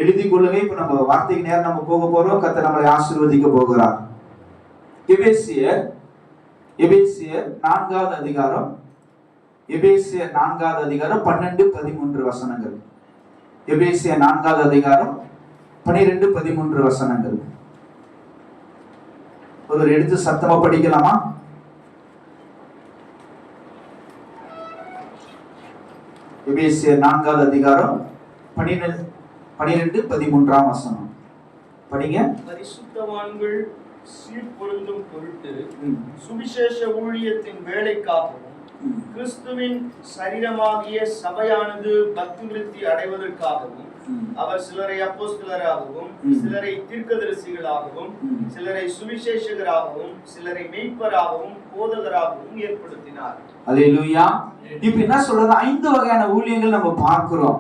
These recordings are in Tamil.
எழுதி கொள்ளுங்க. இப்ப நம்ம வார்த்தைக்கு நேரம் நம்ம போக போறோம். கர்த்தர் நம்மளை ஆசீர்வதிக்க போகிறார். எபேசியர் 4வது அதிகாரம், எபேசியர் 4வது அதிகாரம் 12-13 வசனங்கள். எபேசியர் 4வது அதிகாரம் 12-13 வசனங்கள். ஒரு எடுத்து சத்தமா படிக்கலாமா? எபேசியர் 4வது அதிகாரம் 12-13 வசனம் படிங்க. பரிசுத்தவான்கள் சீர்பொருந்தும் பொருட்டு சுவிசேஷ ஊழியத்தின் வேலைக்காகவும் கிறிஸ்துவின் சரீரமாகிய சபையானது பக்தி விருத்தி அடைவதற்காகவும் அவர் சிலரை அப்போஸ்தலராகவும், சிலரை தீர்க்கதரிசிகளாகவும், சிலரை சுவிசேஷகராகவும், சிலரை மேய்ப்பராகவும், போதகராகவும் ஏற்படுத்தினார். அல்லேலூயா. இப்ப என்ன சொல்றது? 5 வகையான ஊழியங்கள் நம்ம பார்க்கிறோம்.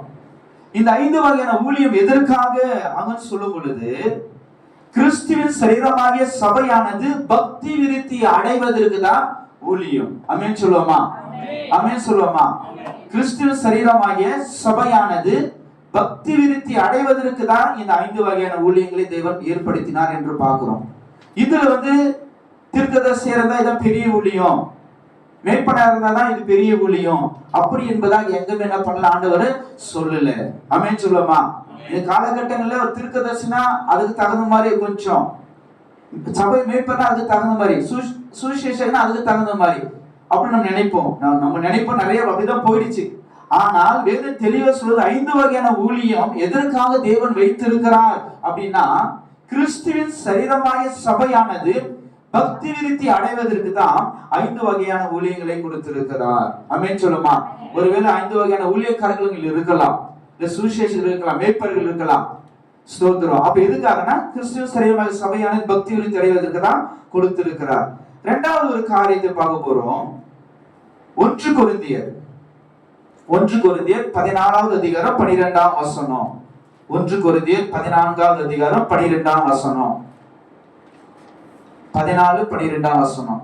இந்த 5 வகையான ஊழியம் எதற்காக அங்கன்னு சொல்லும் பொழுது, கிறிஸ்துவின் சரீரமாகிய சபையானது பக்தி விருத்தி அடைவதற்கு தான் ஊழியம். ஆமென் சொல்லுவோமா? ஆமென் சொல்லுவோமா? கிறிஸ்துவின் சரீரமாகிய சபையானது பக்தி விருத்தி அடைவதற்கு தான் இந்த 5 வகையான ஊழியங்களை தேவன் ஏற்படுத்தினார் என்று பார்க்கிறோம். இதுல தீர்க்கதரிசியா இருந்தா இதான் பெரிய ஊழியம், மேய்ப்பனா இருந்தாதான் இது பெரிய ஊழியம் அப்படி என்பதாக எங்க என்ன பண்ணல ஆண்டவர் சொல்லல. ஆமென் சொல்லுவோமா? இந்த காலகட்டங்கள்ல ஒரு தீர்க்கதரிசினா அதுக்கு தகுந்த மாதிரி, கொஞ்சம் சபை மேய்ப்பனா அதுக்கு தகுந்த மாதிரி, சுவிசேஷகனா அதுக்கு தகுந்த மாதிரி அப்படி நம்ம நினைப்போம். நம்ம நினைப்போம் நிறைய அப்படிதான் போயிடுச்சு. ஆனால் வேதம் தெளிவா சொல்றது 5 வகையான ஊழியம் எதற்காக தேவன் வைத்திருக்கிறார் அப்படின்னா, கிறிஸ்துவின் சரீரமாகிய சபையானது பக்தி விருத்தி அடைவதற்கு தான் 5 வகையான ஊழியங்களை கொடுத்திருக்கிறார். ஆமென் சொல்லுமா? ஒருவேளை 5 வகையான ஊழியக்காரர்கள் இருக்கலாம், இல்ல சுவிசேஷகர்கள் இருக்கலாம், மேய்ப்பர்கள் இருக்கலாம். ஸ்தோத்திரம். அப்ப எதுக்காகனா கிறிஸ்துவின் சரீரமாகிய சபையானது பக்தி விருத்தி அடைவதற்கு தான் கொடுத்திருக்கிறார். இரண்டாவது ஒரு காரியத்தை பார்க்க போறோம். 1 கொரிந்தியர் 14வது அதிகாரம் 12ஆம் வசனம். 1 கொரிந்தியர் 14வது அதிகாரம் 12ஆம் வசனம். 14-12 வசனம்.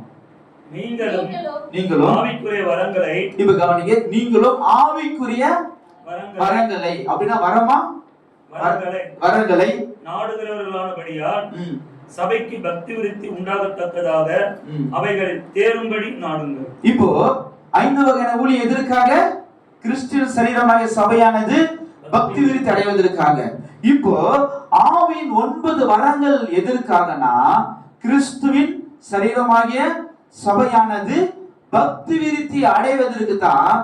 நீங்களும் ஆவிக்குரிய வரங்களை, இப்ப கவனிங்க, நீங்களும் ஆவிக்குரிய வரங்களை அப்படின்னா வரமா? வரங்களை நாடுகிறவர்களானபடியால் சபைக்கு பக்தி விருத்தி உண்டாகத்தக்கதாக அவைகள் தேரும்படி நாடுங்கள். இப்போ 5 வகையான ஊழியம் எதற்காக? கிறிஸ்துவின் சரீரமாகிய சபையானது பக்தி விருத்தி அடைவதற்காக. இப்போ ஆவியின் 9 வரங்கள் எதற்காகனா, கிறிஸ்துவின் சரீரமாகிய சபையானது பக்தி விருத்தி அடைவதற்கு தான்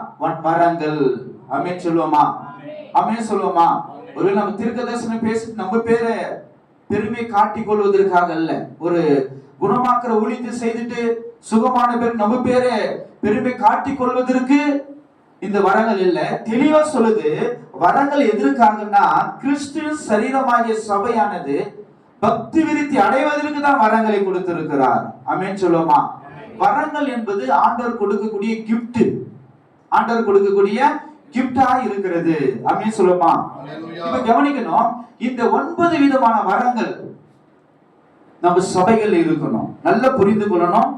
வரங்கள். ஆமென் சொல்லுவோமா? ஆமென் சொல்லுவோமா? ஒருவேளை நம்ம தீர்க்கதரிசனம் பேசி நம்ம பேரை பெருமை காட்டிக் கொள்வதற்காக அல்ல, ஒரு குணமாக்குற ஊழியத்தை செய்துட்டு சுகமான பேர் நம்ம பேரை பெருமை காட்டிக் கொள்வதற்கு இந்த வரங்கள் இல்ல. தெளிவா சொல்லுது, வரங்கள் எதற்காகனா, கிறிஸ்துவின் சரீரமாகிய சபையானது பக்தி விருத்தி அடைவதற்கு தான் வரங்களை கொடுத்திருக்கிறார். ஆமென் சொல்லுவோமா? வரங்கள் என்பது ஆண்டவர் கொடுக்கக்கூடிய கிஃப்ட், ஆண்டவர் கொடுக்கக்கூடிய கிஃப்டா இருக்கிறது. ஆமென் சொல்லுவோமா? இப்ப கவனிக்கணும், இந்த 9 விதமான வரங்கள் நம்ம சபைகள் இருக்கணும். நல்லா புரிந்து கொள்ளணும்.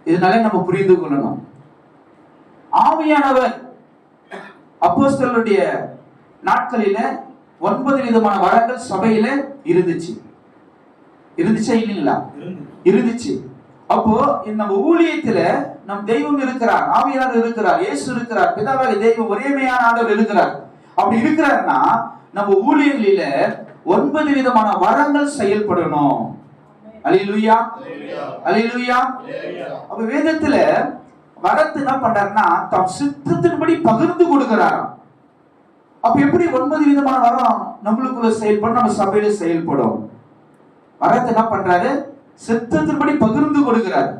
இதனால நம்ம புரிந்து கொள்ளணும். ஆவியானவர் அப்போஸ்தலருடைய நாட்களில 9 விதமான வரங்கள் சபையில இருந்துச்சு. இருந்துச்சா இல்லைங்களா? இருந்துச்சு. அப்போ நம்ம ஊழியத்துல நம் தெய்வம் இருக்கிறார், ஆவியானவர் இருக்கிறார், இயேசு இருக்கிறார், பிதாவாகிய தெய்வம் ஒரேமையான ஆண்டவர் இருக்கிறார். அப்படி இருக்கிறார்னா நம்ம ஊழியங்களில 9 விதமான வரங்கள் செயல்படணும். அல்லேலூயா, அல்லேலூயா. அப்ப வேதத்துல வரத்து என்ன பண்றாருன்னா தம் சித்தத்தின்படி பகிர்ந்து கொடுக்கிறார். அப்ப எப்படி 9 விதமான வரம் நம்மளுக்குள்ள செயல்படும், நம்ம சபையில செயல்படும்? வரத்தை என்ன பண்றாரு? சித்தத்தின்படி பகிர்ந்து கொடுக்கிறார்.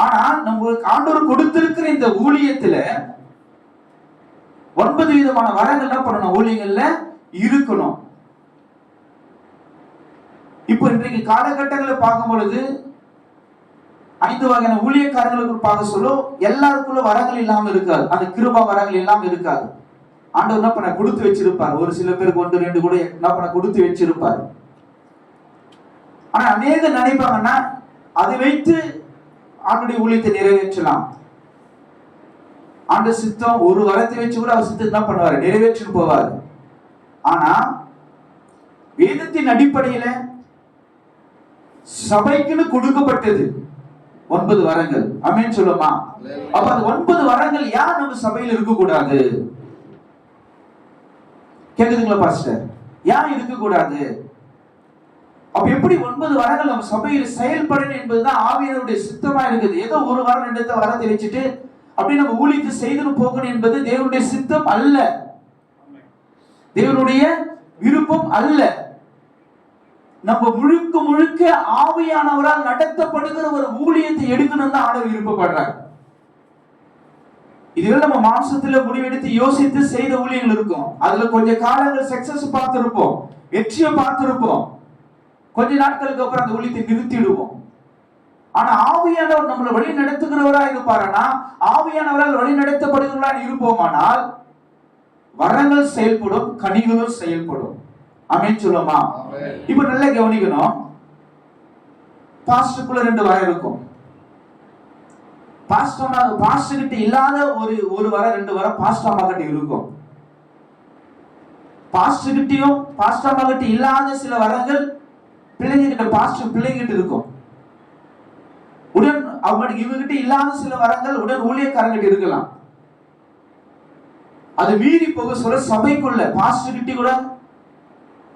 ஆனா நம்மளுக்கு ஆண்டவர் கொடுத்திருக்கிற இந்த ஊழியத்துல 9 விதமான வரங்கள் என்ன பண்ணணும்? ஊழியங்கள்ல இருக்கணும். இப்போ இன்றைக்கு காலகட்டங்களை பார்க்கும் பொழுது 5 வகையான ஊழியக்காரர்களுக்கு பார்க்க சொல்லும், எல்லாருக்குள்ள வரங்கள் இல்லாம இருக்காது, அந்த கிருபா வரங்கள் இல்லாம இருக்காது. ஆண்டவர் என்ன பண்ண கொடுத்து வச்சிருப்பார். ஒரு சில பேருக்கு 1 2 கூட என்ன பண்ண கொடுத்து வச்சிருப்பார். ஆனா அநேக நினைப்பாங்கன்னா அதை வைத்து ஆண்டுடைய ஊழியத்தை நிறைவேற்றலாம். ஆண்டு சித்தம் ஒரு வரத்தை வச்சு கூட அவர் சித்தம் என்ன பண்ணுவாரு, நிறைவேற்றிட்டு போவார். ஆனா வேதத்தின் அடிப்படையில சபைக்குன்னு கொடுக்கப்பட்டது 9 வரங்கள். ஆமென் சொல்லுமா? அப்ப அந்த 9 வரங்கள் ஏன் நம்ம சபையில் இருக்க கூடாது? கேக்குதுங்களா பாஸ்டர்? ஏன் இருக்க கூடாது? அப்ப எப்படி 9 வரங்கள் நம்ம சபையில் செயல்படணும் என்பதுதான் ஆவியானவருடைய சித்தமா இருக்குது. ஏதோ ஒரு வாரம் 2 வரத்தை வச்சுட்டு அப்படி நம்ம ஊழியத்தை செய்து போகணும் என்பது தேவனுடைய சித்தம் அல்ல, தேவனுடைய விருப்பம் அல்ல. நம்ம முழுக்க முழுக்க ஆவியானவரால் நடத்தப்படுகிற ஒரு ஊழியத்தை எடுக்கணும் தான் ஆண்டவர் விருப்பப்படுறார். இதுவே நம்ம மாம்சத்துல முடிவெடுத்து யோசித்து செய்த ஊழியங்கள் இருக்கும். அதுல கொஞ்ச காலங்கள் சக்சஸ் பார்த்திருப்போம், வெற்றியை பார்த்திருப்போம். கொஞ்ச நாட்களுக்கு அப்புறம் அந்த ஊழியத்தை நிறுத்திடுவோம். ஆனா ஆவியானவர் நம்மளை வழி நடத்துகிறவரா இருப்பாரனா, ஆவியானவரால் வழி நடத்தப்படுகிறவரா இருப்போமானால் வரங்கள் செயல்படும், கனிகளும் செயல்படும். ஆமென் சொல்லுமா? இப்ப நல்லா கவனிக்கணும். பாஸ்டருக்குள்ள 2 வரம் இருக்கும். பாஸ்டர் கிட்ட இல்லாத ஒரு வரம் 2 வரம் பாஸ்டர் அம்மா கிட்ட இருக்கும். பாஸ்டர் கிட்டயும் பாஸ்டர் அம்மா கிட்ட இல்லாத சில வரங்கள் பிள்ளைங்க கிட்ட, பாஸ்டர் பிள்ளைங்க கிட்ட இருக்கும். உடன் அவங்களுக்கு இவங்க கிட்ட இல்லாத சில வரங்கள் உடன் ஊழியக்காரங்கிட்ட இருக்கலாம். அது மீறி போக சொல்ல சபைக்குள்ள பாஸ்டர் கிட்ட கூட,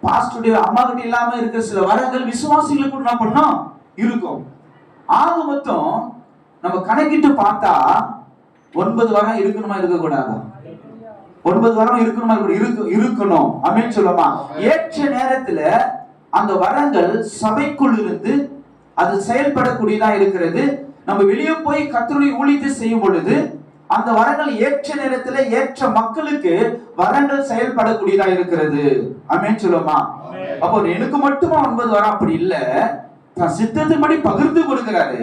பாஸ்டருடைய அம்மா கிட்ட இல்லாம இருக்கிற சில வரங்கள் விசுவாசிகளுக்கு என்ன பண்ணோம் இருக்கும். ஆக மொத்தம் நம்ம கணக்கிட்டு பார்த்தா 9 வரம் இருக்கணுமா, இருக்க கூடாதா? 9 வரம் இருக்கணுமா, இருக்கணும். ஆமென் சொல்லுமா? ஏற்ற நேரத்துல அந்த வரங்கள் சபைக்குள் இருந்து அது செயல்படக்கூடியதா இருக்கிறது. நம்ம வெளியே போய் கர்த்தருடைய ஊழியத்தை செய்யும் பொழுது அந்த வரங்கள் ஏற்ற நேரத்துல ஏற்ற மக்களுக்கு வரங்கள் செயல்படக்கூடியதா இருக்கிறது. ஆமென் சொல்லுமா? அப்போ எனக்கு மட்டுமா 9 வரம் அப்படி இல்ல, சித்தத்தின்படி பகிர்ந்து கொடுக்கிறாரு.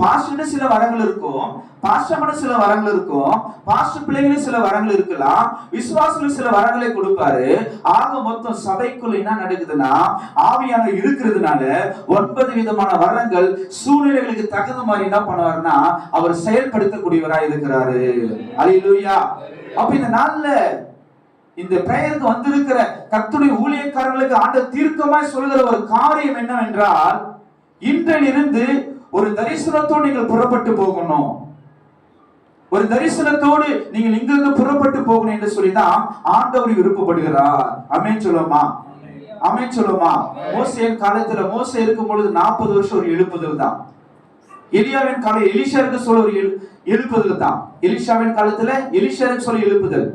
பாஸ்டர் சில வரங்கள் இருக்கும், பாஸ்டர் சில வரங்கள் இருக்கும், பாஸ்டர் பிள்ளைகளுக்கு சில வரங்கள் இருக்கலாம், விசுவாசிகளுக்கு சில வரங்களை கொடுப்பாரு. ஆக மொத்தம் சபைக்குள்ள என்ன நடக்குதுன்னா, ஆவியானவர் இருக்கிறதுனால 9 விதமான வரங்கள் சூழ்நிலைகளுக்கு தகுந்த மாதிரி என்ன பண்ணுவாருன்னா அவர் செயல்படுத்தக்கூடியவராய் இருக்கிறாரு. அல்லேலூயா. அப்ப இந்த நாள்ல இந்த பிரேயருக்கு வந்திருக்கிற கர்த்தருடைய ஊழியக்காரர்களுக்கு ஆண்டவர் தீர்க்கமாய் சொல்கிற ஒரு காரியம் என்னவென்றால், இன்றிலிருந்து ஒரு தரிசனத்தோடு நீங்கள் புறப்பட்டு போகணும். ஒரு தரிசனத்தோடு நீங்கள் இங்கிருந்து புறப்பட்டு போகணும் என்று சொல்லிதான் ஆண்டவர் விருப்பப்படுகிறார். ஆமென் சொல்லுமா? ஆமென் சொல்லுமா? மோசேயின் காலத்துல மோசே இருக்கும் பொழுது 40 வருஷம் ஒரு எழுப்புதல் தான். எலியாவின் காலம் எலிஷாவுக்கு சொல்ல ஒரு எழுப்புதல் தான். எலிஷாவின் காலத்துல எலிஷாவுக்கு சொல்ல எழுப்புதல்,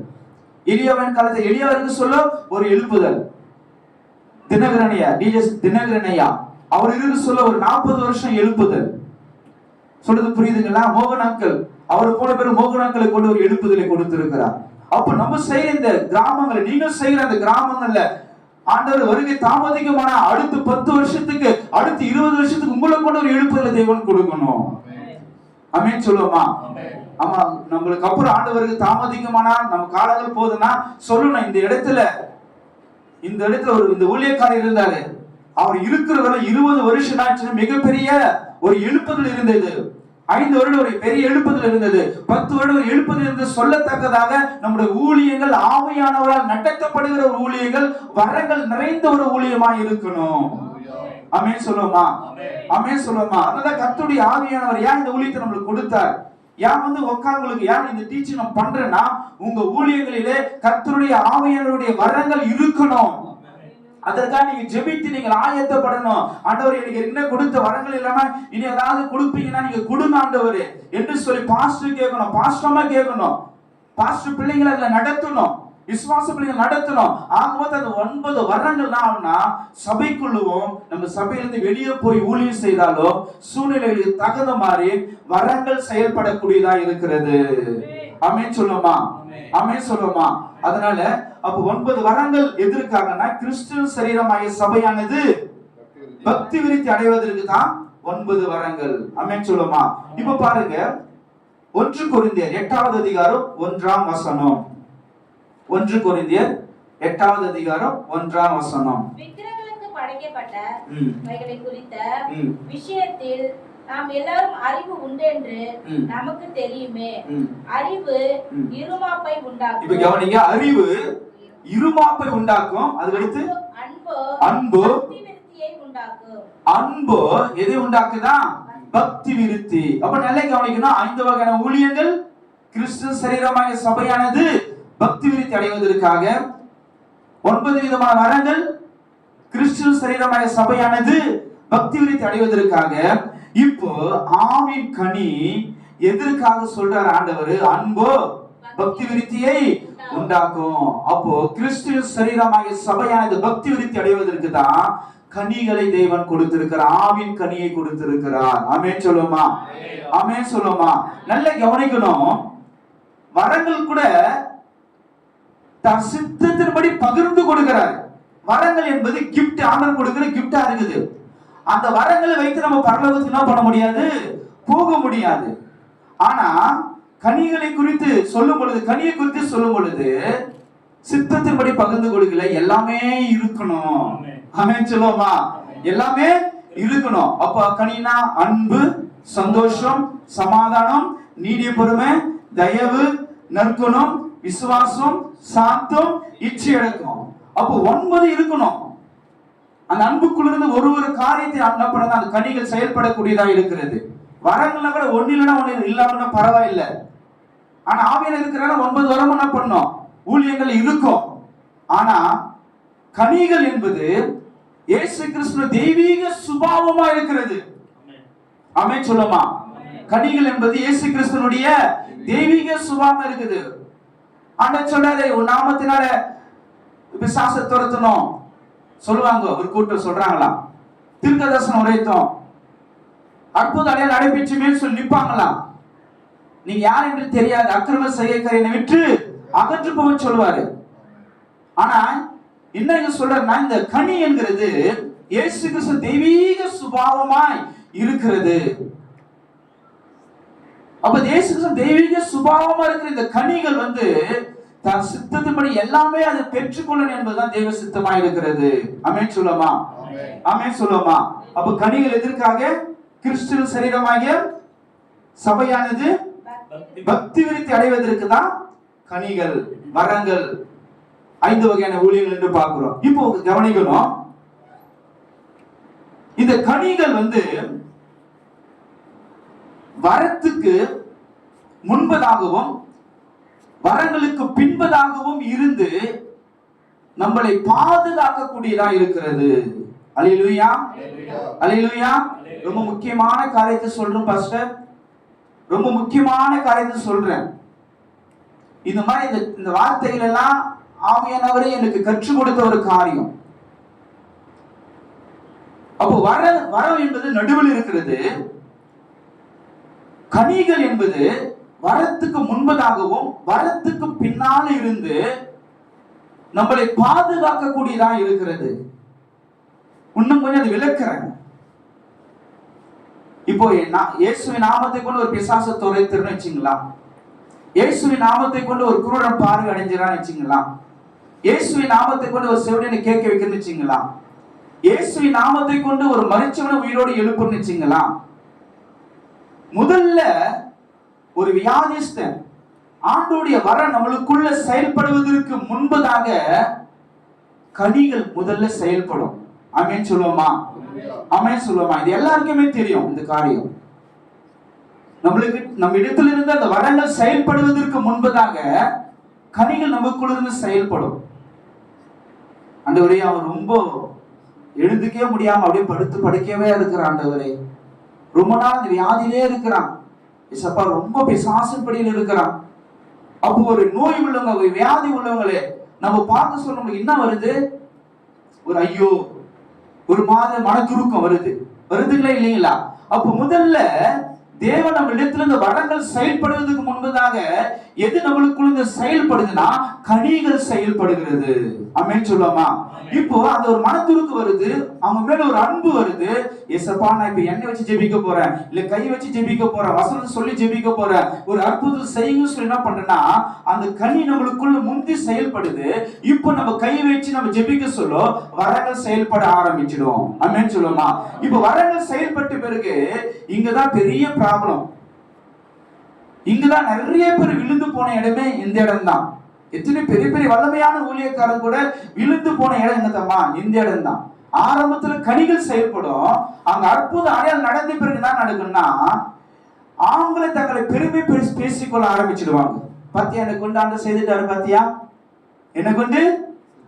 எலியாவின் காலத்துல எலியாவுக்கு சொல்ல ஒரு எழுப்புதல். தினகரனையா அவர் இருந்து சொல்ல ஒரு 40 வருஷம் எழுப்புதல். சொல்றது புரியுதுங்களா? மோகனாக்கள் அவர் போன பேர் மோகனாக்களை கொண்டு ஒரு எழுப்புதலை கொடுத்திருக்கிறார். அப்ப நம்ம செய்யற இந்த கிராமங்களை, நீங்கள் செய்யற அந்த கிராமங்கள்ல ஆண்டவர் வருகை தாமதிக்குமான அடுத்த 10 வருஷத்துக்கு, அடுத்த 20 வருஷத்துக்கு உங்களை கொண்டு ஒரு எழுப்புதலை தேவன் கொடுக்கணும். ஆமென் சொல்லுமா? ஆமா, நம்மளுக்கு அப்புறம் ஆண்டவருக்கு தாமதிக்குமானா நம்ம காலங்கள் போதுன்னா சொல்லணும், இந்த இடத்துல இந்த ஊழியக்காரர் இருந்தாரு, அவர் இருக்கிற வரை 20 வருஷம் ஆச்சுன்னா மிகப்பெரிய ஒரு எழுப்புதல் இருந்தது. 5 வருடம் ஒரு பெரிய எழுப்புதல் இருந்தது. 10 வருடம் ஒரு எழுப்புதல் இருந்தது. சொல்லத்தக்கதாக நம்முடைய ஊழியங்கள் ஆவியானவரால் நடத்தப்படுகிற ஒரு ஊழியங்கள், வரங்கள் நிறைந்த ஒரு ஊழியமாய் இருக்கணும். ஆமென் சொல்லுமா? ஆமென் சொல்லுமா? அதனால கர்த்தருடைய ஆவியானவர் ஏன் இந்த ஊழியத்தை நம்மளுக்கு கொடுத்தார்? ஏன் உட்கார்ந்து ஏன் இந்த டீச்சிங் நம்ம பண்றேன்னா, உங்க ஊழியங்களிலே கர்த்தருடைய ஆவியானவருடைய வரங்கள் இருக்கணும். அதற்காக நீங்க ஜெபித்து நீங்கள் ஆயத்தப்படணும். ஆண்டவர் எனக்கு என்ன கொடுத்த வரங்கள் இல்லாம இனி ஏதாவது கொடுப்பீங்கன்னா நீங்க கொடுங்க ஆண்டவரே என்று சொல்லி பாஸ்டர் கேட்கணும், பாஸ்டர்மா கேட்கணும், பாஸ்டர் பிள்ளைங்களை அதுல நடத்தணும், விசுவாச பிள்ளைகள் நடத்தணும். ஆகும்போது அந்த 9 வரங்கள் ஆகும்னா சபைக்குள்ளும் நம்ம சபையிலிருந்து வெளியே போய் ஊழியம் செய்தாலும் சூழ்நிலைகளுக்கு தகுந்த மாதிரி வரங்கள் செயல்படக்கூடியதா இருக்கிறது. ஆமென் சொல்லுமா? ஆமென் சொல்லுமா? அதனால அப்ப 9 வரங்கள் எதற்காகனா, கிறிஸ்துவின் சரீரமாகிய சபையானது பக்தி விருத்தி அடைவதற்கு தான் 9 வரங்கள். ஆமென் சொல்லுமா? இப்ப பாருங்க, 1 கொரிந்தியர் 8வது அதிகாரம் 1ஆம் வசனம். 1 கொரிந்தியர் 8வது அதிகாரம் 1ஆம் வசனம். விக்கிரகங்களுக்கு படைக்கப்பட்ட வைகளை குறித்த விஷயத்தில் நாம் எல்லாரும் அறிவு உண்டென்று நமக்கு தெரியுமே. அறிவு இருமாப்பை உண்டாக்கும். இப்ப கவனிங்க, அறிவு இருமாப்பை உண்டாக்கும். அதுக்கடுத்து அன்பு அன்பு எதை உண்டாக்குதா? பக்தி விருத்தி. அப்ப நல்லா கவனிக்கணும், 5 வகையான ஊழியங்கள் கிறிஸ்து சரீரமாக சபையானது பக்தி விருத்தி அடைவதற்காக, 9 விதமான வரங்கள் கிறிஸ்து சரீரமாக சபையானது பக்தி விருத்தி அடைவதற்காக. இப்போ ஆவின் கனி எதற்காக சொல்றார் ஆண்டவர்? அன்போ பக்தி விருத்தியை உண்டாக்கும். அப்போ கிறிஸ்துவின் சரீரமாக சபையானது பக்தி விருத்தி அடைவதற்கு தான் கனிகளை தேவன் கொடுத்திருக்கிறார், ஆவின் கனியை கொடுத்திருக்கிறார். ஆமென் சொல்லுமா? ஆமென் சொல்லுமா? நல்ல கவனிக்கணும், வரங்கள் கூட தன் சித்தத்தின்படி பகிர்ந்து கொடுக்கிறார். வரங்கள் என்பது கிஃப்ட், ஆண்டவர் கொடுக்கிற கிஃப்டா இருக்குது. அந்த வரங்களை வைத்து நம்ம பரலோகத்துக்கு என்ன பண்ண முடியாது? போக முடியாது. ஆனா கனிகளை குறித்து சொல்லும் பொழுது, கனியை குறித்து சொல்லும் பொழுது சித்தத்தின்படி பகிர்ந்து கொடுக்கல, எல்லாமே இருக்கணும். ஆமென் சொல்லுவோமா? எல்லாமே இருக்கணும். அப்ப கனினா அன்பு, சந்தோஷம், சமாதானம், நீடிய பொறுமை, தயவு, நற்குணம், விசுவாசம், சாந்தம், இச்சையடக்கம். அப்போ 9 இருக்கணும். அந்த அன்புக்குள்ளிருந்து ஒரு காரியத்தை அன்னப்பட அந்த கனிகள் செயல்படக்கூடியதா இருக்கிறது. வரங்கள்னா கூட 1 இல்லைன்னா 1 இல்லாம பரவாயில்லை. ஆனா ஆவியில இருக்கிறாங்க 9 வரமும் என்ன பண்ணோம்? ஊழியங்கள் இருக்கும். ஆனா கனிகள் என்பது இயேசு கிறிஸ்து தெய்வீக சுபாவமா இருக்கிறது. ஆமென் சொல்லுமா? கனிகள் என்பது இயேசு கிறிஸ்துனுடைய தெய்வீக சுபாவம் இருக்குது. ஆண்டவர் சொல்றாரு, உன் நாமத்தினால பிசாசை துரத்தணும் சொல்லுவாங்க. ஒரு கூட்டம் சொல்றாங்களா, தீர்க்கதரிசனம் உரைத்தோம், அற்புத அடையாளம் நடைபெற்றுமே சொல்லி நிற்பாங்களாம். நீங்க யார் என்று தெரியாது, அக்கிரம செய்கைக்காரனை விட்டு அகன்று போக சொல்லுவாரு. ஆனா என்ன சொல்றேன்னா, இந்த கனி என்கிறது இயேசு கிறிஸ்து தெய்வீக சுபாவமாய் இருக்கிறது. அப்ப இயேசு கிறிஸ்து தெய்வீக சுபாவமா இருக்கிற இந்த கனிகள் தன் சித்தத்தின்படி எல்லாமே அதை பெற்றுக்கொள்ளணும் என்பதுதான் தெய்வ சித்தமா இருக்கிறது. ஆமென் சொல்லுமா? ஆமென் சொல்லுமா? அப்ப கனிகள் எதற்காக? கிறிஸ்துவின் சரீரமாகிய சபையானது பக்தி விருத்தி அடைவதற்கு தான் கனிகள், வரங்கள், 5 வகையான ஊழியங்கள் என்று பார்க்கிறோம். இப்போ கவனிக்கணும், இந்த கனிகள் வரத்துக்கு முன்பதாகவும் வரங்களுக்கு பின்பதாகவும் இருந்து நம்மளை பாதுகாக்கக்கூடியதா இருக்கிறது. அல்லேலூயா, அல்லேலூயா. ரொம்ப முக்கியமான காரியத்தை சொல்றேன் பாஸ்டர், ரொம்ப முக்கியமான காரியத்தை சொல்றேன். இந்த மாதிரி இந்த வார்த்தைகள் எல்லாம் ஆவியானவரே எனக்கு கற்றுக் கொடுத்த ஒரு காரியம். அப்போ வரம் என்பது நடுவில் இருக்கிறது. கனிகள் என்பது வரத்துக்கு முன்பதாகவும் வரத்துக்கு பின்னால இருந்து நம்மளை பாதுகாக்கக்கூடியதா இருக்கிறது. இன்னும் கொஞ்சம் அது விளக்குறேன். இப்போ இயேசுவின் நாமத்தை கொண்டு ஒரு பிசாசை துரைத்திருன்னு வச்சுங்களா, இயேசுவின் நாமத்தை கொண்டு ஒரு குருடன் பார்வை அடைஞ்சிடான்னு வச்சுங்களா, இயேசுவின் நாமத்தை கொண்டு ஒரு செவிடனை கேட்க வைக்கணும்னு வச்சுங்களா, இயேசுவின் நாமத்தை கொண்டு ஒரு மரிச்சவனை உயிரோடு எழுப்புன்னு வச்சுங்களா. முதல்ல ஒரு வியாதிஸ்தன் ஆண்டோடைய வர நம்மளுக்குள்ள செயல்படுவதற்கு முன்பதாக கனிகள் முதல்ல செயல்படும். ஆமென் சொல்லுவோமா? ஆமென் சொல்லுவோமா? இது எல்லாருக்குமே தெரியும் இந்த காரியம். நம்ம இடத்துல இருந்து அந்த வரங்கள் செயல்படுவதற்கு முன்பதாக கனிகள் நமக்குள்ள இருந்து செயல்படும். ஆண்டவரே, அவன் ரொம்ப எழுந்துக்கவே முடியாம அப்படியே படுக்கவே இருக்கிறான். ஆண்டவரே, ரொம்ப நாள் அந்த வியாதியிலே இருக்கிறான். இசப்பா ரொம்ப பிசாசின்படியில் இருக்கிறான். அப்போ ஒரு நோய் உள்ளவங்க, ஒரு வியாதி உள்ளவங்களே நம்ம பார்த்து சொல்ல என்ன வருது? ஒரு ஐயோ, ஒரு மனதுருக்கம் வருதுங்களா இல்லைங்களா? அப்போ முதல்ல தேவன் நம்ம இடத்துல இந்த வரங்கள் செயல்படுவதற்கு முன்பதாக எது நம்மளுக்குள்ள செயல்படுதுன்னா கனிகள் செயல்படுகிறது. ஆமென் சொல்லுவோமா? இப்போ அந்த ஒரு மனதுருக்கு வருது, அவங்க மேல ஒரு அன்பு வருது. ஏசப்பா நான் இப்ப எண்ணெய் வச்சு ஜெபிக்க போறேன், இல்ல கை வச்சு ஜெபிக்க போறேன், வசனம் சொல்லி ஜெபிக்க போறேன், ஒரு அற்புதம் செய்யுங்க சொல்லி என்ன பண்றேன்னா அந்த கனி நம்மளுக்குள்ள முந்தி செயல்படுது. இப்போ நம்ம கை வச்சு நம்ம ஜெபிக்க சொல்ல வரங்கள் செயல்பட ஆரம்பிச்சிடும். ஆமென் சொல்லுமா. இப்ப வரங்கள் செயல்பட்ட பிறகு இங்கதான் பெரிய ப்ராப்ளம். இங்கதான் நிறைய பேர் விழுந்து போன இடமே இந்த இடம் தான். எத்தனை பெரிய பெரிய வல்லமையான ஊழியக்காரன் கூட விழுந்து போன இடம் என்னதம்மா? இந்த இடம் தான். ஆரம்பத்துல கனிகள் செயல்படும், அங்க அற்புத அடையாளம் நடந்த பிறகு என்ன நடக்கும்னா அவங்களே தங்களை பெருமை பேசிக்கொள்ள ஆரம்பிச்சிடுவாங்க. பாத்தியா என்ன கொண்டு ஆண்டு செய்துட்டாரு, பாத்தியா என்ன கொண்டு,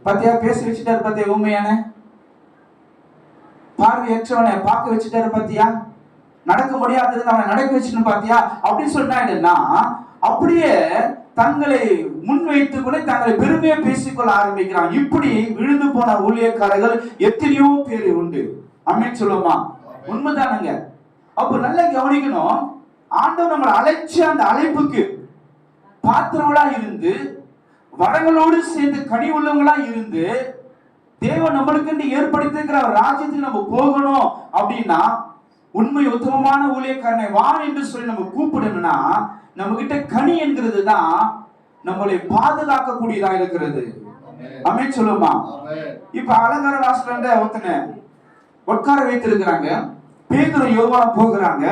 பாத்தியா பேசி வச்சுட்டாரு, பாத்தியா உண்மையான பார்வையற்றவனை பார்க்க வச்சுட்டாரு, பாத்தியா நடக்க முடியாது அவனை நடக்க வச்சுன்னு, பாத்தியா அப்படின்னு சொன்னா என்னன்னா அப்படியே தங்களை முன்வைத்து கூட தங்களை பெருமையை பேசிக்கொள்ள ஆரம்பிக்கிறான். இப்படி விழுந்து போன ஊழியக்காரர்கள் எத்தனையோ பேர் உண்டு. ஆமென் சொல்லுமா. உண்மைதானுங்க. அப்ப நல்லா கவனிக்கணும், ஆண்டவர் நம்மளை அழைச்ச அந்த அழைப்புக்கு பாத்திரங்களா இருந்து வரங்களோடு சேர்ந்து கனி உள்ளவங்களா இருந்து தேவன் நம்மளுக்கு ஏற்படுத்திருக்கிற ராஜ்யத்துக்கு நம்ம போகணும் அப்படின்னா உண்மை உத்தமமான ஊழியக்காரனை வா என்று சொல்லி நம்ம கூப்பிடணும்னா நம்ம கிட்ட கனி என்கிறது தான் நம்மளை பாதுகாக்கக்கூடியதா இருக்கிறது. ஆமென் சொல்லுமா. இப்ப அலங்கார வாசல்ல ஒருத்தனை உட்கார வைத்திருக்கிறாங்க. பேதுரு யோவான் போகிறாங்க.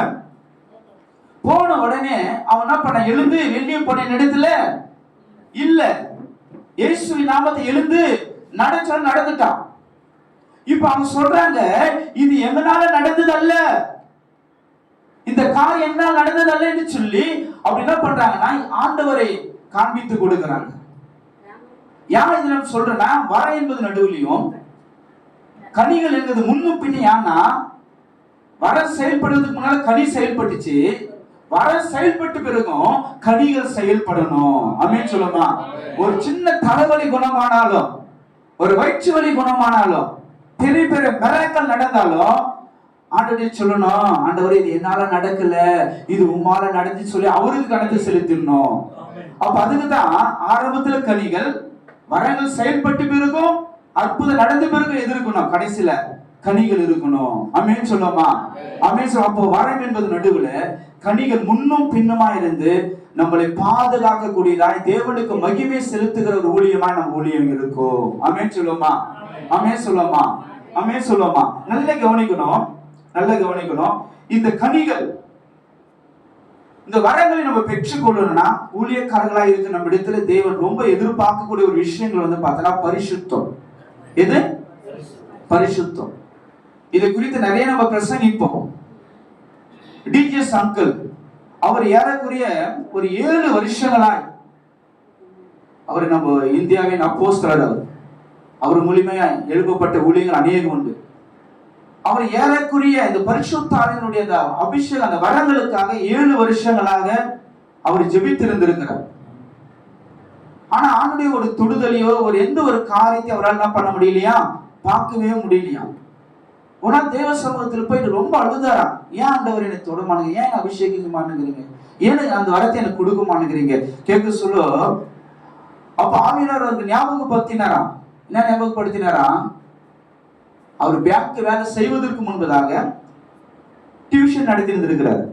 போன உடனே அவன் என்ன பண்ண, எழுந்து வெளியே போன இடத்துல இல்ல, இயேசுவின் நாமத்தை எழுந்து நடந்துட்டான். இப்ப அவங்க சொல்றாங்க இது எங்கனால நடந்தது அல்ல, இந்த காரியம் எங்கனால நடந்தது அல்ல என்று சொல்லி அப்படி என்ன பண்றாங்கன்னா ஆண்டவரை காண்பித்து கொடுக்கிறாங்க. ஏன் இது நம்ம சொல்றேன்னா வர என்பது நடுவுலையும் கனிகள் என்பது முன்னும் பின்ன. ஏன்னா வர செயல்படுவதற்கு முன்னால கனி செயல்பட்டுச்சு, வர செயல்பட்டு பிறகும் கனிகள் செயல்படணும். ஆமென் சொல்லுமா. ஒரு சின்ன தலைவலி குணமானாலும், ஒரு வயிற்று வலி குணமானாலும், பெரிய பெரிய மிராக்கிள் நடந்தாலும் ஆண்டவரே சொல்லணும், ஆண்டவரே இது என்னால நடக்கல, இது உம்மால நடந்து சொல்லி அவருக்கு கணக்கு செலுத்திடணும். அப்ப அதுக்குதான் ஆரம்பத்துல கனிகள், வரங்கள் செயல்பட்டு பிறகும் அற்புதம் நடந்த பிறகு எது இருக்கணும், கடைசியில கனிகள் இருக்கணும். ஆமென் சொல்லுமா. ஆமென் சொல்லுமா. அப்போ வரம் என்பது நடுவுல கனிகள் முன்னும் பின்னுமா இருந்து நம்மளை பாதுகாக்கக்கூடியதாய் தேவனுக்கு மகிமை செலுத்துகிற ஒரு ஊழியமாய் நம்ம ஊழியம் இருக்கும். ஆமென் சொல்லுமா. ஆமென் சொல்லுமா. ஆமென் சொல்லுமா. நல்ல கவனிக்கணும், நல்ல கவனிக்கணும். இந்த கனிகள், இந்த வரங்களை நம்ம பெற்றுக்கொள்ளணும்னா ஊழியக்காரர்களா இருக்கு நம்ம இடத்துல தேவன் ரொம்ப எதிர்பார்க்கக்கூடிய ஒரு விஷயங்கள் வந்து பார்த்தா பரிசுத்தம். எது? பரிசுத்தம். இதை குறித்து நிறைய நம்ம பிரசங்கிப்போம். டிஜிஎஸ் அங்கிள் அவர் ஏறக்குறைய ஒரு 7 வருஷங்களாய் அவர் நம்ம இந்தியாவின் அப்போஸ்தலர். அவர் மூலியமா எழுப்பப்பட்ட ஊழியங்கள் அநேகம் உண்டு. அவர் ஏறக்குறைய இந்த பரிசுத்த ஆவியினுடைய அந்த அபிஷேகம், அந்த வரங்களுக்காக 7 வருஷங்களாக அவர் ஜெபித்திருந்திருக்கிறார். ஆனா ஆண்டுடைய ஒரு தொடுதலையோ ஒரு எந்த ஒரு காரியத்தை அவரால் என்ன பண்ண முடியலையா, பார்க்கவே முடியலையா. உடனே தேவ சமூகத்தில் போயிட்டு ரொம்ப அழுதாரா, ஏன் ஆண்டவர் எனக்கு தொட மாட்டேங்க, ஏன் அபிஷேகிக்க மாட்டேங்கிறீங்க, ஏன்னு அந்த வரத்தை எனக்கு கொடுக்க மாட்டேங்கிறீங்க கேட்க சொல்ல. அப்ப ஆவியானவர் அவருக்கு ஞாபகப்படுத்தினாரா. என்ன ஞாபகப்படுத்தினாரா? அவர் பேங்க் வேலை செய்வதற்கு முன்பதாக டியூஷன் நடத்தி இருந்திருக்கிறார்.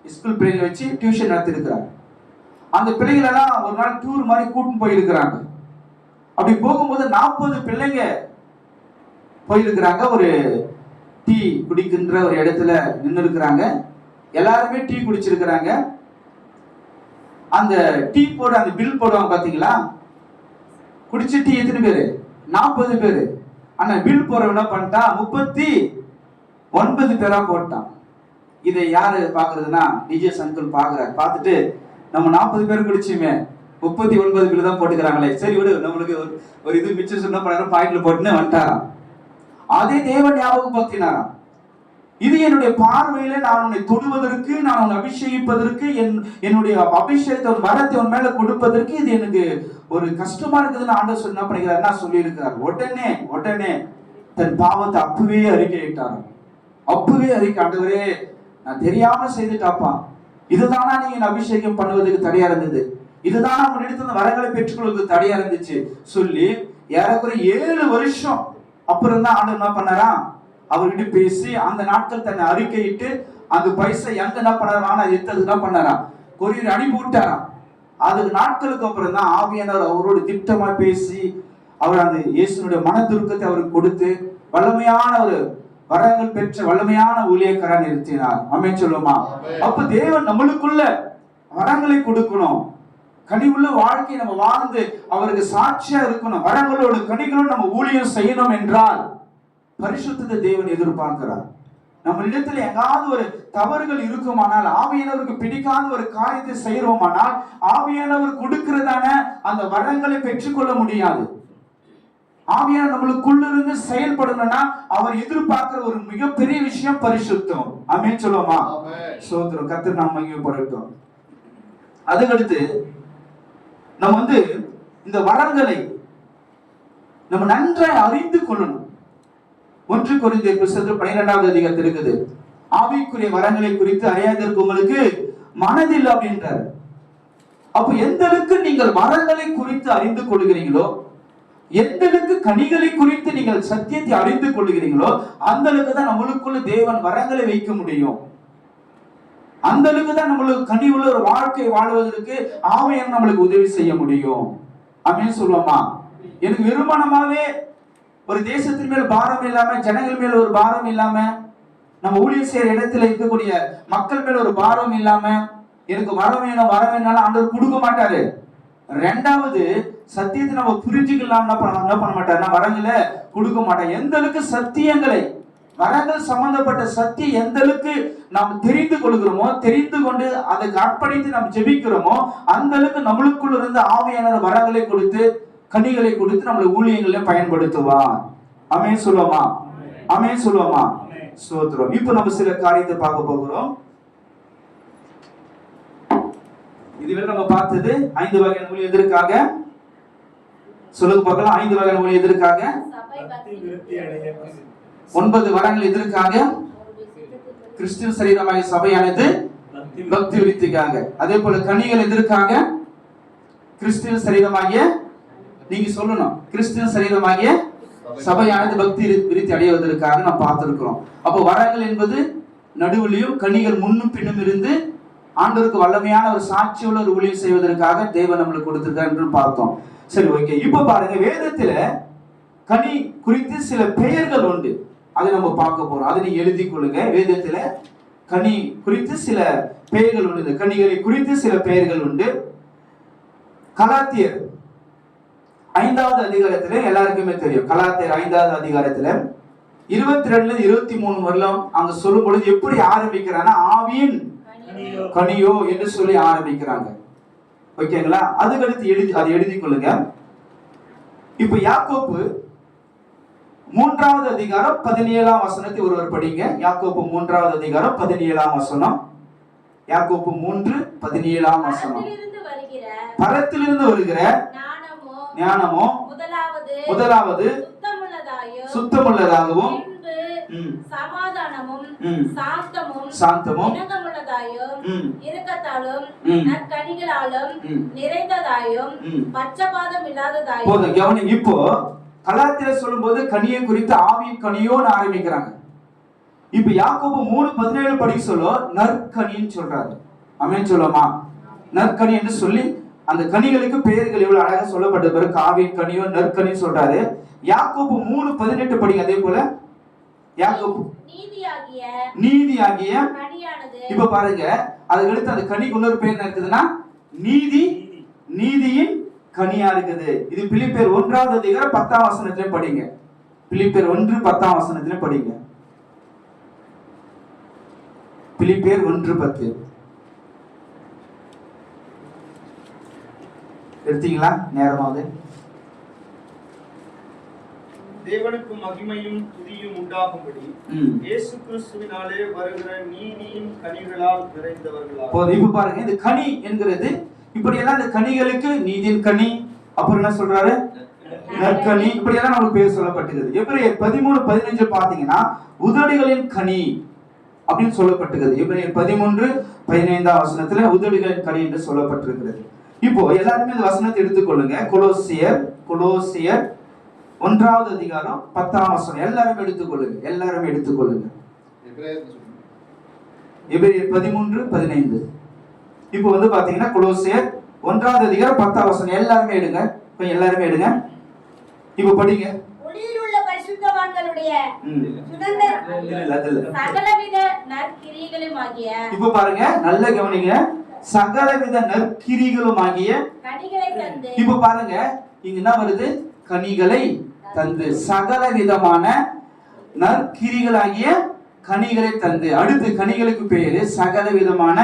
ஸ்கூல் பிள்ளைகளை வச்சு டியூஷன் நடத்தி இருக்கிறார். அந்த பிள்ளைகள் எல்லாம் ஒரு நாள் டூர் மாதிரி கூட்டின்னு போயிருக்கிறாங்க. அப்படி போகும்போது 40 பிள்ளைங்க போயிருக்கிறாங்க. ஒரு டீ குடிக்கின்ற ஒரு இடத்துல நின்று இருக்கிறாங்க. எல்லாருமே டீ குடிச்சிருக்கிறாங்க. அந்த டீ போட அந்த பில் போடுவாங்க பாத்தீங்களா, குடிச்ச டீ எத்தனை பேரு? 40 பேரு. ஆனா பில் போறவன் என்ன பண்ணிட்டான், 39 பேரா போட்டான். இதை யாரு பாக்குறதுன்னா டிஜிஎஸ் அங்கிள் பாக்குறாரு. பார்த்துட்டு நம்ம 40 பேர் குடிச்சுமே 39 பில் தான் போட்டுக்கிறாங்களே, சரி விடு, நம்மளுக்கு ஒரு இது மிச்சம் சொன்ன பண்ண பாயிண்ட்ல போட்டுன்னு வந்துட்டாராம். அதே தேவன் ஞாபகப்படுத்தினாராம், இது என்னுடைய பார்வையில நான் உன்னை தொடுவதற்கு, நான் உன்னை அபிஷேகிப்பதற்கு, என்னுடைய அபிஷேகத்தை வரத்தை உன் மேல கொடுப்பதற்கு இது எனக்கு ஒரு கஷ்டமா இருக்குதுன்னு ஆண்டவர் என்ன பண்ணிக்கிறார் சொல்லி இருக்கிறார். உடனே தன் பாவத்தை அப்பவே அறிக்கையிட்டார். அப்பவே அறிக்கை, ஆண்டவரே நான் தெரியாம செய்துட்டாப்பா, இதுதானா நீங்க அபிஷேகம் பண்ணுவதற்கு தடையா இருந்தது, இதுதானா உங்க இடத்துல வரங்களை பெற்றுக்கொள்வதற்கு தடையா இருந்துச்சு சொல்லி ஏறக்குறைய 7 வருஷம் அப்புறம் தான் ஆண்டவர் என்ன பண்ணாரா அவர்கிட்ட பேசி அந்த நாட்கள் தன்னை அறிக்கையிட்டு அந்த பைசா எங்க என்ன பண்ணாரா எடுத்தது என்ன பண்ணாரா கொரியர் அனுப்பி விட்டாராம். அதுக்கு நாட்களுக்கு அப்புறம் தான் ஆவியானவர் அவரோட திட்டமா பேசி அவர் அந்த இயேசுனுடைய மனதுருக்கத்தை அவருக்கு கொடுத்து வல்லமையான ஒரு வரங்கள் பெற்ற வல்லமையான ஊழியக்காரன் நிறுத்தினார். ஆமென் சொல்லுமா? அப்ப தேவன் நம்மளுக்குள்ள வரங்களை கொடுக்கணும். கனிவுள்ள வாழ்க்கை நம்ம வாழ்ந்து அவருக்கு சாட்சியா இருக்கணும். வரங்களோடு கனிகளோடு நம்ம ஊழியம் செய்யணும் என்றால் பரிசுத்தத்தை தேவன் எதிர்பார்க்கிறார். நம்ம இடத்துல எங்காவது ஒரு தவறுகள் இருக்குமானால், ஆவியானவருக்கு பிடிக்காத ஒரு காரியத்தை செய்யறோமானால், ஆவியானவர் கொடுக்கிறதான அந்த வரங்களை பெற்றுக்கொள்ள முடியாது. ஆவியானவர் நம்மளுக்குள்ள இருந்து செயல்படணும்னா அவர் எதிர்பார்க்கிற ஒரு மிகப்பெரிய விஷயம் பரிசுத்தம். ஆமென் சொல்லுமா? சோத்திரம். கர்த்தர் நாம மகிமைப்படட்டும். அதுக்கடுத்து நம்ம இந்த வரங்களை நம்ம நன்றாய் அறிந்து கொள்ளணும். 1 கொரிந்தியர் புத்தகத்தில் 12வது அதிகாரத்தில் இருக்குது, ஆவிக்குரிய வரங்களை குறித்து அறியாததற்கு உங்களுக்கு மனதில்லை அப்படின்றார். அப்ப எந்த அளவுக்கு நீங்கள் வரங்களை குறித்து அறிந்து கொள்கிறீங்களோ, எந்த அளவுக்கு கனிகளை குறித்து நீங்கள் சத்தியத்தை அறிந்து கொள்கிறீங்களோ, அந்த அளவுக்கு தான் நம்மளுக்குள்ள தேவன் வரங்களை வைக்க முடியும். அந்த அளவுக்கு தான் நம்மளுக்கு கனி உள்ள ஒரு வாழ்க்கை வாழ்வதற்கு ஆவியானவர் நம்மளுக்கு உதவி செய்ய முடியும். அப்படின்னு சொல்லுவோமா? எனக்கு வெறுமனமாவே ஒரு தேசத்தின் மேல் பாரம் இல்லாம, ஜனங்கள் மேல் ஒரு பாரம் இல்லாம, நம்ம ஊழியர் செய்யற இடத்துல இருக்கக்கூடிய மக்கள் மேல் ஒரு பாரம் இல்லாம, எனக்கு வர வேணும் வர வேணாலும் ஆண்டவர் கொடுக்க மாட்டாரு. ரெண்டாவது, சத்தியத்தை நம்ம புரிஞ்சுக்கலாம் என்ன பண்ண மாட்டாருன்னா வரங்களை கொடுக்க மாட்டார். எந்த அளவுக்கு சத்தியங்களை, வரங்கள் சம்பந்தப்பட்ட சத்தியம் எந்த அளவுக்கு நாம் தெரிந்து கொள்கிறோமோ, தெரிந்து கொண்டு அதுக்கு அர்ப்பணித்து நாம் ஜெபிக்கிறோமோ, அந்த அளவுக்கு நம்மளுக்குள்ள இருந்து ஆவியானவர் வரங்களை கொடுத்து கனிகளை கொடுத்து நம்மளை ஊழியங்களை பயன்படுத்துவார். ஆமென் சொல்லுவோமா? ஆமென் சொல்லுவோமா? ஸ்தோத்திரம். இப்போ நம்ம சில காரியத்தை பார்க்க போகிறோம். இதுவரை நம்ம பார்த்தது 5 வகையான ஊழியம் எதற்காக சொல்லுங்க பார்க்கலாம். 5 வகையான ஊழியம் எதற்காக? 9 வரங்கள் எதற்காக? கிறிஸ்துவின் சரீரமாகிய சபையானது பக்தி விருத்திக்காக. அதே போல கனிகள் எதற்காக? கிறிஸ்துவின் சரீரமாகிய, நீங்க சொல்லணும், கிறிஸ்துவின் சரீரமாகிய சபையானது பக்தி விருத்தி அடைவதற்காக நாம் பார்த்திருக்கிறோம். அப்போ வரங்கள் என்பது நடுவிலையும், கனிகள் முன்னும் பின்னும் இருந்து ஆண்டவருக்கு வல்லமையான ஒரு சாட்சி உள்ள ஒரு ஊழியம் செய்வதற்காக தேவன் நம்மளுக்கு கொடுத்திருக்கார் என்று பார்த்தோம். சரி, ஓகே. இப்ப பாருங்க, வேதத்துல கனி குறித்து சில பெயர்கள் உண்டு. அதை நம்ம பார்க்க போறோம். அதை நீங்க எழுதி கொள்ளுங்க. வேதத்துல கனி குறித்து சில பெயர்கள் உண்டு. கனிகளை குறித்து சில பெயர்கள் உண்டு. கலாத்தியர் 5வது அதிகாரத்துல எல்லாருக்குமே தெரியும். கலாத்தியர் 5வது அதிகாரத்துல 22 23 வரலாம் அங்க சொல்லும் பொழுது எப்படி ஆரம்பிக்கிறாங்கன்னா, ஆவியின் கனியோ என்று சொல்லி ஆரம்பிக்கிறாங்க. ஓகேங்களா? அதுக்கடுத்து அதை எழுதி கொள்ளுங்க. இப்ப யாக்கோப்பு 3வது அதிகாரம் 17ஆம் வசனத்தை ஒருவர் படிங்க. யாக்கோப்பு 3வது அதிகாரம் 17ஆம் வசனம். யாக்கோப்பு 3:17ஆம் வசனம். பரத்திலிருந்து வருகிற ஞானமோ முதலாவது சுத்தமுள்ளதாகவும் சாந்தமும் இரக்கத்தாலும் நற்கனிகளாலும் நிறைந்ததாயும் பட்சபாதம் இல்லாததாயும். போதும், கவனிங்க. இப்போ கலாத்தியர் சொல்லும்போது கனியை குறித்து ஆவியின் கனியோன்னு ஆரம்பிக்கிறாங்க. இப்ப யாக்கோபு 3:17 படி சொல்ல நற்கனின்னு சொல்றாரு. ஆமென் சொல்லுமா? நற்கனி என்று சொல்லி அந்த கனிகளுக்கு பெயர்கள் எவ்வளவு அழகா சொல்லப்பட்ட பிறகு ஆவியின் கனியோ நற்கனி சொல்றாரு. யாக்கோபு 3:18 படிங்க. அதே போல யாக்கோபு நீதியாகிய இப்ப பாருங்க, அதுக்கடுத்து அந்த கனிக்கு இன்னொரு பேர் என்ன இருக்குதுன்னா நீதியின் கனியா இருக்குது. இது பிலிப்பியர் 1வது அதிகாரம் 10ஆம் வசனத்திலே படிங்க. பிலிப்பியர் 1:10ஆம் வசனத்திலே படிங்க. பிலிப்பியர் 1:10 எடுத்தீங்களா? நேரமாவது. தேவனுக்கு மகிமையும் துதியும் உண்டாகும்படி இயேசு கிறிஸ்துவினாலே வருகிற நீதியின் கனிகளால் நிறைந்தவர்களாக. இப்ப பாருங்க, இந்த கனி என்கிறது இப்படி எல்லாம் இந்த கனிகளுக்கு நீதியின் கனி, அப்புறம் என்ன சொல்றாரு? நற்கனி, இப்படி எல்லாம் நமக்கு பேர் சொல்லப்பட்டிருக்குது. எபிரேயர் 13:15 பாத்தீங்கன்னா உதடுகளின் கனி அப்படின்னு சொல்லப்பட்டிருக்குது. எபிரேயர் 13:15 வசனத்துல உதடுகளின் கனி என்று சொல்லப்பட்டிருக்கிறது. இப்போ எல்லாருமே இந்த வசனத்தை எடுத்துக்கொள்ளுங்க. கொலோசியர் 1வது அதிகாரம் 10ஆம் வசனம். எல்லாரும் எடுத்துக்கொள்ளுங்க, எல்லாரும் எடுத்துக்கொள்ளுங்க. எபிரேயர் 13:15. இப்போ வந்து பாத்தீங்கன்னா கொலோசியர் 1வது அதிகாரம் 10ஆம் வசனம். எல்லாருமே எடுங்க, கொஞ்சம் எல்லாருமே எடுங்க. இப்போ படிங்க. ஒளியில் உள்ள பரிசுத்தவான்களுடைய சகலவித நற்கிரியைகளுமாகிய, இப்போ பாருங்க, நல்ல கவனிங்க, சகலவித நற்கிரிகளுமாகிய கனிகளை தந்து. இப்போ பாருங்க, இங்க என்ன வருது? கனிகளை தந்து, சகல விதமான நற்கிரிகளாகிய கனிகளை தந்து. அடுத்து கனிகளுக்கு பேரு சகல விதமான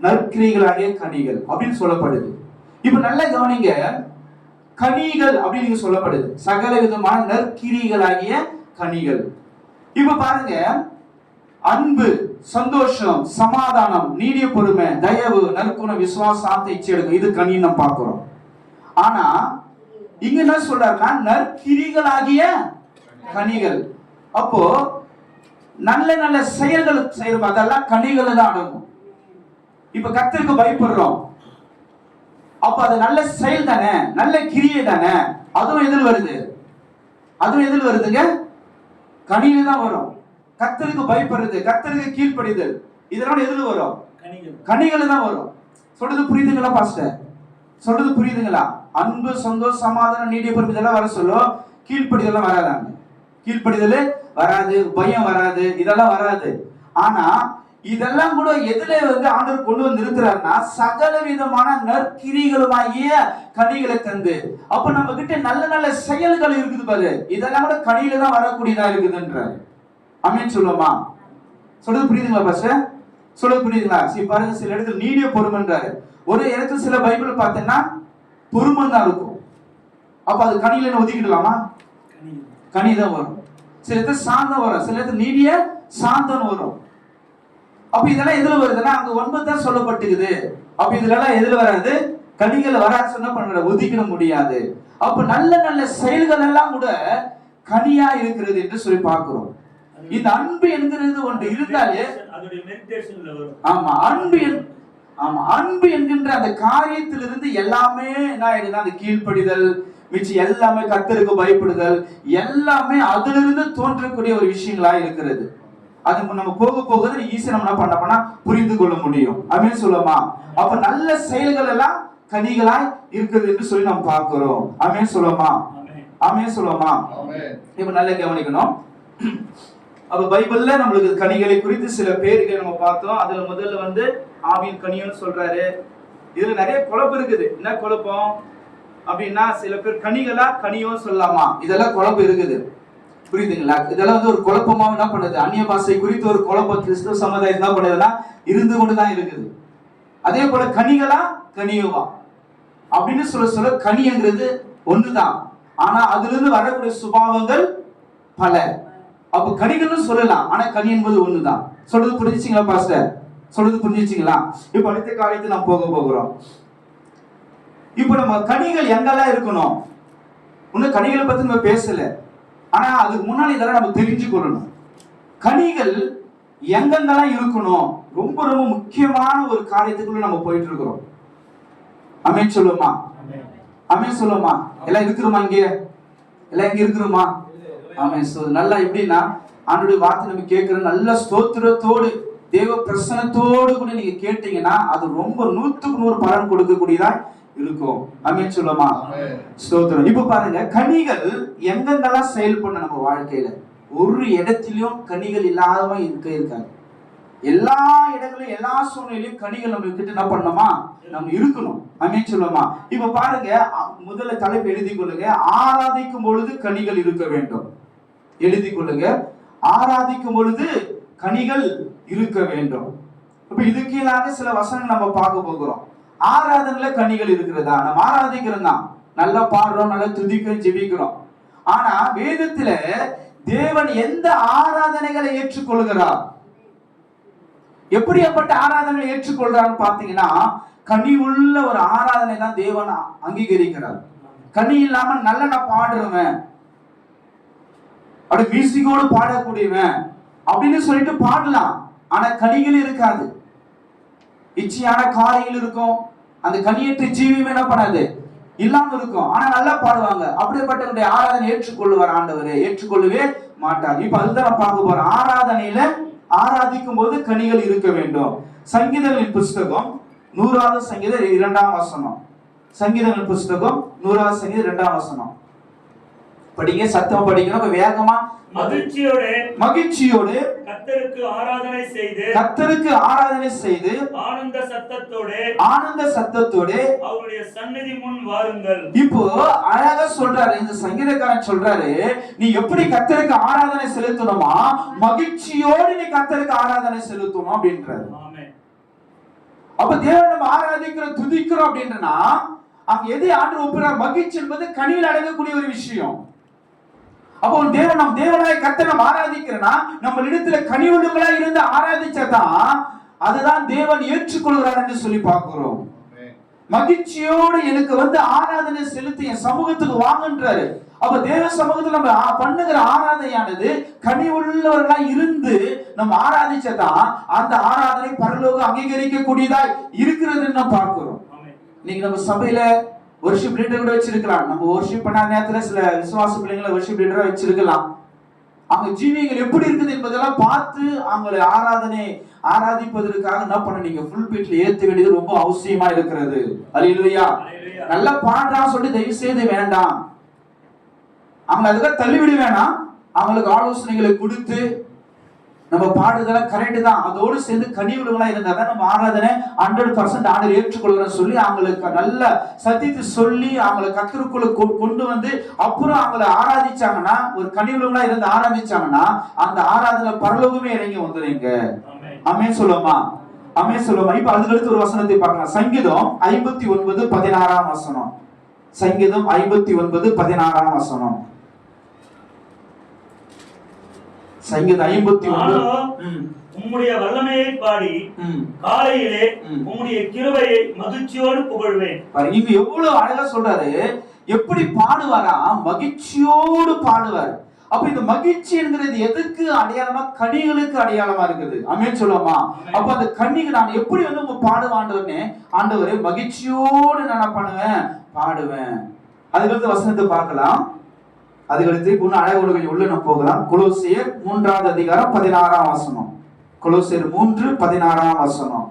நற்கிரிகளாகிய கனிகள் அப்படின்னு சொல்லப்படுது. இப்ப நல்ல கவனிங்க, கனிகள் அப்படின்னு சொல்லப்படுது, சகல விதமான நற்கிரிகளாகிய கனிகள். இப்ப பாருங்க, அன்பு, சந்தோஷம், சமாதானம், நீடிய பொறுமை, தயவு, நற்குணம், விசுவாசம், சாந்தி, இச்சையடக்கம், இது கனி நம்ம பார்க்கிறோம். ஆனா இங்க என்ன சொல்றாருன்னா நற்கிரிகளாகிய கனிகள். அப்போ நல்ல நல்ல செயல்கள் செய்யறோம், அதெல்லாம் கனிகள் தான் அடங்கும். இப்ப கர்த்தருக்கு பயப்படுறோம், அப்ப அது நல்ல செயல் தானே, நல்ல கிரியை தானே. அதுவும் எதில் வருது? அதுவும் எதில் வருதுங்க? கனியில தான் வரும். கர்த்தருக்கு பயப்படுறது, கர்த்தருக்கு கீழ்ப்படிதல், இதெல்லாம் எதில் வரும்? கனிகள் தான் வரும். சொல்றது புரியுதுங்களா பாஸ்டர்? சொல்றது புரியுதுங்களா? அன்பு, சந்தோஷம், சமாதானம், நீடிய பொறுமை, இதெல்லாம் வர சொல்லும். கீழ்ப்படிதெல்லாம் வராதாங்க, கீழ்ப்படிதல் வராது, பயம் வராது, இதெல்லாம் வராது. ஆனா இதெல்லாம் கூட எதுல வந்து ஆண்டவர் கொண்டு வந்து நிறுத்துறாருன்னா சகல விதமான நற்கிரிகளுமாகிய கனிகளை தந்து. அப்ப நம்ம கிட்ட நல்ல நல்ல செயல்கள் இருக்குது பாரு, இதெல்லாம் கூட கனியில தான் வரக்கூடியதா இருக்குதுன்றாரு. ஆமென் சொல்லுவோமா? சொல்றது புரியுதுங்களா பாஸ்டர்? சொல்றது புரியுதுங்களா? சரி பாருங்க, சில இடத்துல நீடிய பொறுமைன்றாரு, ஒரு இடத்துல சில பைபிள் பார்த்தீங்கன்னா பொறுமை தான் இருக்கும். அப்ப அது கனியில ஒதுக்கிடலாமா? கனி தான் வரும். சில இடத்துல சாந்தம் வரும், சில இடத்துல நீடிய சாந்தம் வரும். அப்ப இதெல்லாம் எதுல வருதுன்னா அங்க 9 தான் சொல்லப்பட்டுக்குது. அப்ப இதெல்லாம் எதுல வராது? கனிகள் வராது சொன்னா பண்ண ஒதுக்கிட முடியாது. அப்ப நல்ல நல்ல செயல்கள் எல்லாம் கூட கனியா இருக்கிறது என்று சொல்லி பார்க்கிறோம். இந்த அன்பு என்கிறது ஒன்று இருந்தாலே அதோட மெடிடேஷன்ல வரும். ஆமா, அன்பு ஆமா, அன்பு என்கின்ற அந்த காரியத்திலிருந்து எல்லாமே என்ன ஆயிடுதுன்னா அந்த கீழ்ப்படிதல், மிச்சம் எல்லாமே கர்த்தருக்கு பயப்படுதல், எல்லாமே அதிலிருந்து தோன்றக்கூடிய ஒரு விஷயங்களா இருக்கிறது. அது நம்ம போக போக ஈஸியா நம்ம என்ன பண்ண புரிந்து கொள்ள முடியும். ஆமென் சொல்லுமா? அப்ப நல்ல செயல்கள் எல்லாம் கனிகளாய் இருக்குது என்று சொல்லி நாம் பார்க்கிறோம். ஆமென் சொல்லுமா? ஆமென் சொல்லுமா? இப்ப நல்லா கவனிக்கணும். அப்ப பைபிள்ல நம்மளுக்கு கனிகளை குறித்து சில பேர்கள் நம்ம பார்த்தோம். அதுல முதல்ல வந்து ஆவியின் கனின்னு சொல்றாரு. இதுல நிறைய குழப்பம் இருக்குது. என்ன குழப்பம் அப்படின்னா, சில பேர் கனிகளா கனியும் சொல்லலாமா, இதெல்லாம் குழப்பம் இருக்குது. புரியுதுங்களா? இதெல்லாம் வந்து ஒரு குழப்பமா என்ன பண்ணுது, அந்நிய பாஷை குறித்து ஒரு குழப்பம் கிறிஸ்துவ சமுதாயம் என்ன பண்ணுதுன்னா இருந்து கொண்டுதான் இருக்குது. அதே போல கனிகளா கனியுவா அப்படின்னு சொல்ல கனிங்கிறது ஒண்ணுதான், ஆனா அதுல இருந்து வரக்கூடிய சுபாவங்கள் பல. அப்ப கனிகள்னு சொல்லலாம், ஆனா கனி என்பது ஒண்ணுதான். சொல்றது புரிஞ்சுச்சிங்களா பாஸ்டர்? சொல்றது புரிஞ்சுச்சிங்களா? இப்ப அடுத்த காரியத்தை நாம் போகிறோம். இப்ப நம்ம கனிகள் எங்கெல்லாம் இருக்கணும், இன்னும் கனிகளை பத்தி நம்ம பேசல, ஆனா அதுக்கு முன்னாடி இதெல்லாம் நம்ம தெரிஞ்சு கொள்ளணும். கனிகள் எங்கெங்கெல்லாம் இருக்கணும், ரொம்ப ரொம்ப முக்கியமான ஒரு காரியத்துக்குள்ள நம்ம போயிட்டு இருக்கிறோம். ஆமென் சொல்லுமா? ஆமென் சொல்லுமா? எல்லாம் இருக்கிறோமா? இங்க எல்லாம் இங்க இருக்கிறோமா? ஆமென். நல்லா எப்படின்னா ஆண்டவருடைய வார்த்தை நம்ம கேட்கிற நல்ல ஸ்தோத்திரத்தோடு தேவ பிரசன்னத்தோடு கூட நீங்க கேட்டீங்கன்னா அது ரொம்ப 100க்கு 100 பலன் கொடுக்கக்கூடியதா இருக்கும். ஆமென் சொல்லுமா? ஸ்தோத்திரம். இப்ப பாருங்க, கனிகள் எங்கெங்கெல்லாம் செயல்பட நம்ம வாழ்க்கையில ஒரு இடத்திலும் கனிகள் இல்லாதவங்க இருக்காது. எல்லா இடங்களிலும் எல்லா சூழ்நிலையும் கனிகள் நம்ம கிட்ட என்ன பண்ணணுமா, நம்ம இருக்கணும். ஆமென் சொல்லுமா? இப்ப பாருங்க, முதல்ல தலைப்பு எழுதி கொள்ளுங்க. ஆராதிக்கும் பொழுது கனிகள் இருக்க வேண்டும். எழுதி கொள்ளுங்க. ஆராதிக்கும் பொழுது கனிகள் இருக்க வேண்டும். இப்ப இது கீழாக சில வசனங்கள் நம்ம பார்க்க போகிறோம். ஆராதனையில கனிகள் இருக்கிறதா? நம்ம ஆராதிக்கிறோம் தான், நல்லா பாடுறோம், நல்லா துதிக்கிறோம், ஜெபிக்கிறோம். ஆனா வேதத்துல தேவன் எந்த ஆராதனைகளை ஏற்றுக்கொள்கிறார், எப்படிப்பட்ட ஆராதனை ஏற்றுக்கொள்றான்னு பாத்தீங்கன்னா கனி உள்ள ஒரு ஆராதனை தான் தேவன் அங்கீகரிக்கிறார். கனி இல்லாம நல்ல நான் பாடுறவன், அப்படி மியூசிக்கோடு பாடக்கூடியவன் அப்படின்னு சொல்லிட்டு பாடலாம், ஆனா கனிகள் இருக்காது, இச்சையான காரியங்கள் இருக்கும். அந்த கனியற்ற ஜீவியம் என்ன பண்ணாது, இல்லாம இருக்கும். ஆனா நல்லா பாடுவாங்க. அப்படிப்பட்டவருடைய ஆராதனை ஏற்றுக்கொள்ளுவார் ஆண்டவரே? ஏற்றுக்கொள்ளவே மாட்டார். இப்ப அதுதான் நான் பார்க்க போறேன். ஆராதனையில ஆராதிக்கும் போது கனிகள் இருக்க வேண்டும். சங்கீதங்களின் புஸ்தகம் 100வது சங்கீதம் 2ஆம் வசனம். சங்கீதங்களின் புஸ்தகம் 100வது சங்கீதம் 2ஆம் வசனம் படிங்க. சத்தம் படிக்கணும், வேகமா. மகிழ்ச்சியோடு கர்த்தருக்கு ஆராதனை செய்து ஆனந்த சத்தத்தோடு அவருடைய சந்நிதி முன் வாருங்கள். இப்போ அழகா சொல்றாரு இந்த சங்கீதக்காரன் சொல்றாரு, நீ எப்படி கர்த்தருக்கு ஆராதனை செலுத்தணுமா? மகிழ்ச்சியோடு நீ கர்த்தருக்கு ஆராதனை செலுத்தணும் அப்படின்றாரு. அப்ப தேவனை நம்ம ஆராதிக்கிறோம், துதிக்கிறோம் அப்படின்றனா அங்க எதை ஆண்டு ஒப்புறார்? மகிழ்ச்சி என்பது கனியில் அடங்கக்கூடிய ஒரு விஷயம். அப்போ தேவன் நம் தேவனாய் கர்த்தரை நம்ம ஆராதிக்கிறனா நம்ம இடத்துல கனி உள்ளவங்களா இருந்து ஆராதிச்சாதான் அதுதான் தேவன் ஏற்றுக்கொள்கிறார் என்று சொல்லி பார்க்கிறோம். மகிழ்ச்சியோடு எனக்கு ஆராதனை செலுத்தி என் சமூகத்துக்கு வாங்கன்றாரு. அப்ப தேவ சமூகத்துல நம்ம பண்ணுகிற ஆராதனையானது கனி உள்ளவர்களா இருந்து நம்ம ஆராதிச்சதான் அந்த ஆராதனை பரலோகம் அங்கீகரிக்க கூடியதா இருக்கிறதுன்னு நம்ம பார்க்கிறோம். இன்னைக்கு நம்ம சபையில வர்ஷிப் லீடர் கூட வச்சிருக்கலாம். நம்ம வர்ஷிப் பண்ணாத நேரத்துல சில விசுவாச பிள்ளைங்களை வர்ஷிப் லீடரா வச்சிருக்கலாம். அவங்க ஜீவியங்கள் எப்படி இருக்குது என்பதெல்லாம் பார்த்து அவங்களை ஆராதிப்பதற்காக என்ன பண்ண நீங்க ஃபுல் பீட்ல ஏத்த வேண்டியது ரொம்ப அவசியமா இருக்கிறது. அல்லேலூயா. நல்லா பாடுறான்னு சொல்லிட்டு தயவு செய்து வேண்டாம், அவங்களை அதுக்காக தள்ளிவிட வேணாம். அவங்களுக்கு ஆலோசனைகளை கொடுத்து நம்ம பாடுறதெல்லாம் கரெக்ட் தான், அதோடு சேர்ந்து கனிவுகளா இருந்தாதான் நம்ம ஆராதனை 100% ஆர்டர் ஏற்றுக்கொள்கிறோம் சொல்லி அவங்களுக்கு நல்ல சத்தியத்தை சொல்லி அவங்களை கர்த்தருக்குள்ள கொண்டு அப்புறம் அவங்களை ஆராதிச்சாங்கன்னா, ஒரு கனிவுகளா இருந்து ஆராதிச்சாங்கன்னா அந்த ஆராதனை பரலோகமே இறங்கி வந்துடுங்க. ஆமென் சொல்லுமா? ஆமென் சொல்லுமா? இப்ப அதுக்கு அடுத்து ஒரு வசனத்தை பார்க்கலாம். சங்கீதம் 59:16 வசனம். சங்கீதம் 59:16 வசனம். சங்கீதம் 51. உம்முடைய வல்லமையை பாடி காலையிலே உம்முடைய கிருபையை மகிழ்ச்சியோடு புகழ்வேன். இங்க எவ்வளவு அழகா சொல்றாரு. எப்படி பாடுவாரா? மகிழ்ச்சியோடு பாடுவார். அப்ப இந்த மகிழ்ச்சி என்கிறது எதுக்கு அடையாளமா? கனிகளுக்கு அடையாளமா இருக்குது. ஆமென் சொல்லுமா? அப்ப அந்த கனிக்கு நான் எப்படி உங்க பாடுவாண்டவனே, ஆண்டவரே மகிழ்ச்சியோடு நான் பண்ணுவேன், பாடுவேன். அதுக்கு வசனத்தை பார்க்கலாம். அதுக்கடுத்து இன்னும் அழகு உள்ள நம்ம போகலாம். கொலோசியர் 3வது அதிகாரம் 16ஆம் வசனம். கொலோசியர் 3:16 வசனம்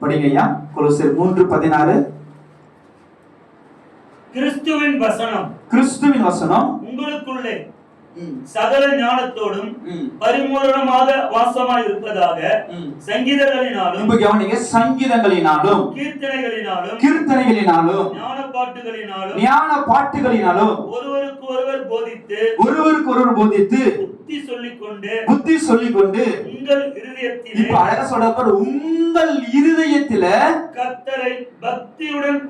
படிங்க ஐயா. கொலோசியர் 3:16. கிறிஸ்துவின் வசனம் உங்களுக்குள்ளே சகல ஞானத்தோடும் பரிபூரணமாக வாசமாய் இருப்பதாக சங்கீதங்களினாலும் கீர்த்தனைகளினாலும் ஞான பாட்டுகளினாலும் ஒருவருக்கு ஒருவர் போதித்து புத்தி சொல்லிக்கொண்டு உங்கள் இருதயத்திலே, இப்ப அழகா சொல்றாரு, உங்கள் இருதயத்தில கர்த்தரை பக்தியுடன்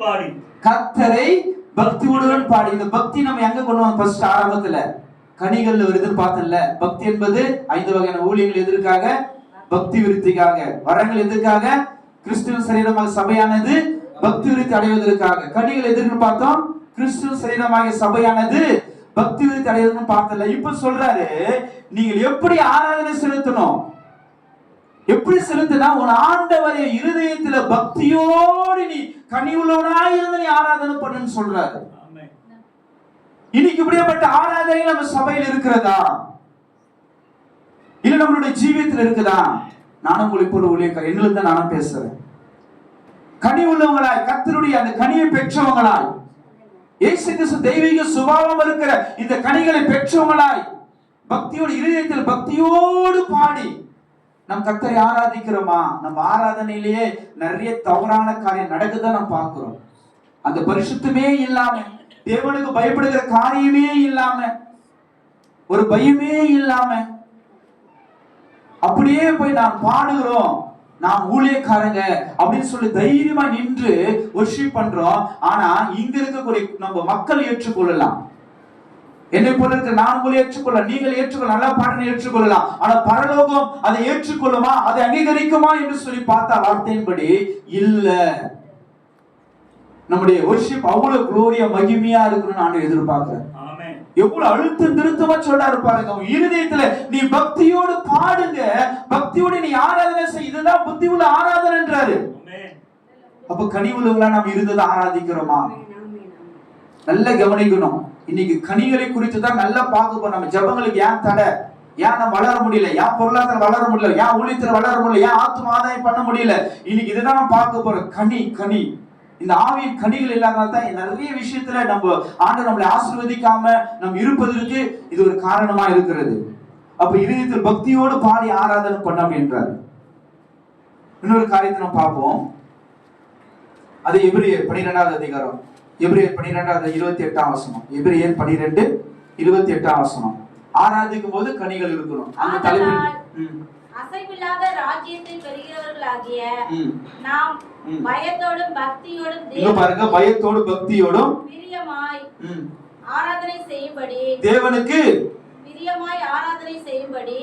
பாடி. இந்த பக்தி நம்ம எங்க கொண்டு வந்தோம்? ஃபர்ஸ்ட் ஆரம்பத்துல கனிகள்ல வருதுன்னு பார்த்தல. பக்தி என்பது 5 வகையான ஊழியங்கள் எதற்காக? பக்தி விருத்திக்காக. வரங்கள் எதற்காக? கிறிஸ்துவின் சரீரமாக சபையானது பக்தி விருத்தி அடைவதற்காக. கனிகள் எதற்கு பார்த்தோம்? கிறிஸ்துவின் சரீரமாக சபையானது பக்தி விருத்தி அடைவதற்கு பார்த்தல. இப்ப சொல்றாரு, நீங்கள் எப்படி ஆராதனை செலுத்தணும்? எப்படி செலுத்தினா உன் ஆண்டவரை இருதயத்துல பக்தியோடு நீ கனிவுள்ளவனாய் இருந்து நீ ஆராதனை பண்ணுன்னு சொல்றாரு. இன்னைக்கு இப்படிப்பட்ட ஆராதனை நம்ம சபையில் இருக்கிறதா? இல்ல நம்மளுடைய ஜீவியத்தில் இருக்குதா? நானும் உங்களுக்கு ஒரு ஊழியக்காரர், என்னிலிருந்து தான் நானும் பேசுறேன். கனி உள்ளவங்களாய், கர்த்தருடைய அந்த கனியை பெற்றவங்களாய், இயேசு கிறிஸ்து தெய்வீக சுபாவம் இருக்கிற இந்த கனிகளை பெற்றவங்களாய், பக்தியோடு இருதயத்தில் பக்தியோடு பாடி நம் கர்த்தரை ஆராதிக்கிறோமா? நம்ம ஆராதனையிலேயே நிறைய தவறான காரியம் நடக்குதான் நம்ம பார்க்கிறோம். அந்த பரிசுத்தமே இல்லாம, தேவனுக்கு பயப்படுகிற காரியமே இல்லாம, ஒரு பயமே இல்லாம அப்படியே போய் நாம் பாடுகிறோம், நாம் ஊழியக்காரங்க அப்படின்னு சொல்லி தைரியமா நின்று வொர்ஷிப் பண்றோம். ஆனா இங்க இருக்கக்கூடிய நம்ம மக்கள் ஏற்றுக்கொள்ளலாம், என்னை போல இருக்க நான் உங்களை ஏற்றுக்கொள்ள, நீங்கள் ஏற்றுக்கொள்ள, நல்லா பாடனை ஏற்றுக்கொள்ளலாம். ஆனா பரலோகம் அதை ஏற்றுக்கொள்ளுமா, அதை அங்கீகரிக்குமா என்று சொல்லி பார்த்தா வார்த்தையின்படி இல்ல. நம்முடைய வொர்ஷிப் அவ்வளவு குளோரியா மகிமையா இருக்கணும்னு நான் எதிர்பார்க்கிறேன். எவ்வளவு அழுத்தம் திருத்தமா சொல்றாரு பாருங்க. இருதயத்துல நீ பக்தியோடு பாடுங்க, பக்தியோடு நீ ஆராதனை செய், இதுதான் புத்தி உள்ள ஆராதனைன்றாரு. அப்ப கனி உள்ளவங்களா நாம் இருந்ததை ஆராதிக்கிறோமா? நல்லா கவனிக்கணும். இன்னைக்கு கனிகளை குறித்து தான் நல்லா பார்க்க போறோம். நம்ம ஜெபங்களுக்கு ஏன் தடை, ஏன் நம்ம வளர முடியல, ஏன் பொருளாதாரம் வளர முடியல, ஏன் ஊழியத்துல வளர முடியல, ஏன் ஆத்ம ஆதாயம் பண்ண முடியல, இன்னைக்கு இதுதான் நம்ம பார்க்க போறோம். கனி இந்த ஆவியின் கனிகள் இல்லாதனால தான் நிறைய விஷயத்துல நம்ம ஆண்டவர் நம்மளை ஆசீர்வதிக்காம நம்ம இருப்பதற்கு இது ஒரு காரணமா இருக்கிறது. அப்ப இதயத்தில் பக்தியோடு பாடி ஆராதனை பண்ண அப்படின்றாரு. இன்னொரு காரியத்தை நம்ம பார்ப்போம். அது எபிரேயர் 12வது அதிகாரம், எபிரேயர் 12வது 28ஆம் வசனம். எபிரேயர் 12:28ஆம் வசனம். ஆராதிக்கும் போது கனிகள் இருக்கணும். அந்த தலைப்பில் அசைவில்லாத ராஜ்யத்தை பெறுகிறவர்களாகிய நாம் பயத்தோடும் பக்தியோடும் இங்க பாருங்க, பயத்தோடு பக்தியோடும் பிரியமாய் ஆராதனை செய்யும்படி, தேவனுக்கு பிரியமாய் ஆராதனை செய்யும்படி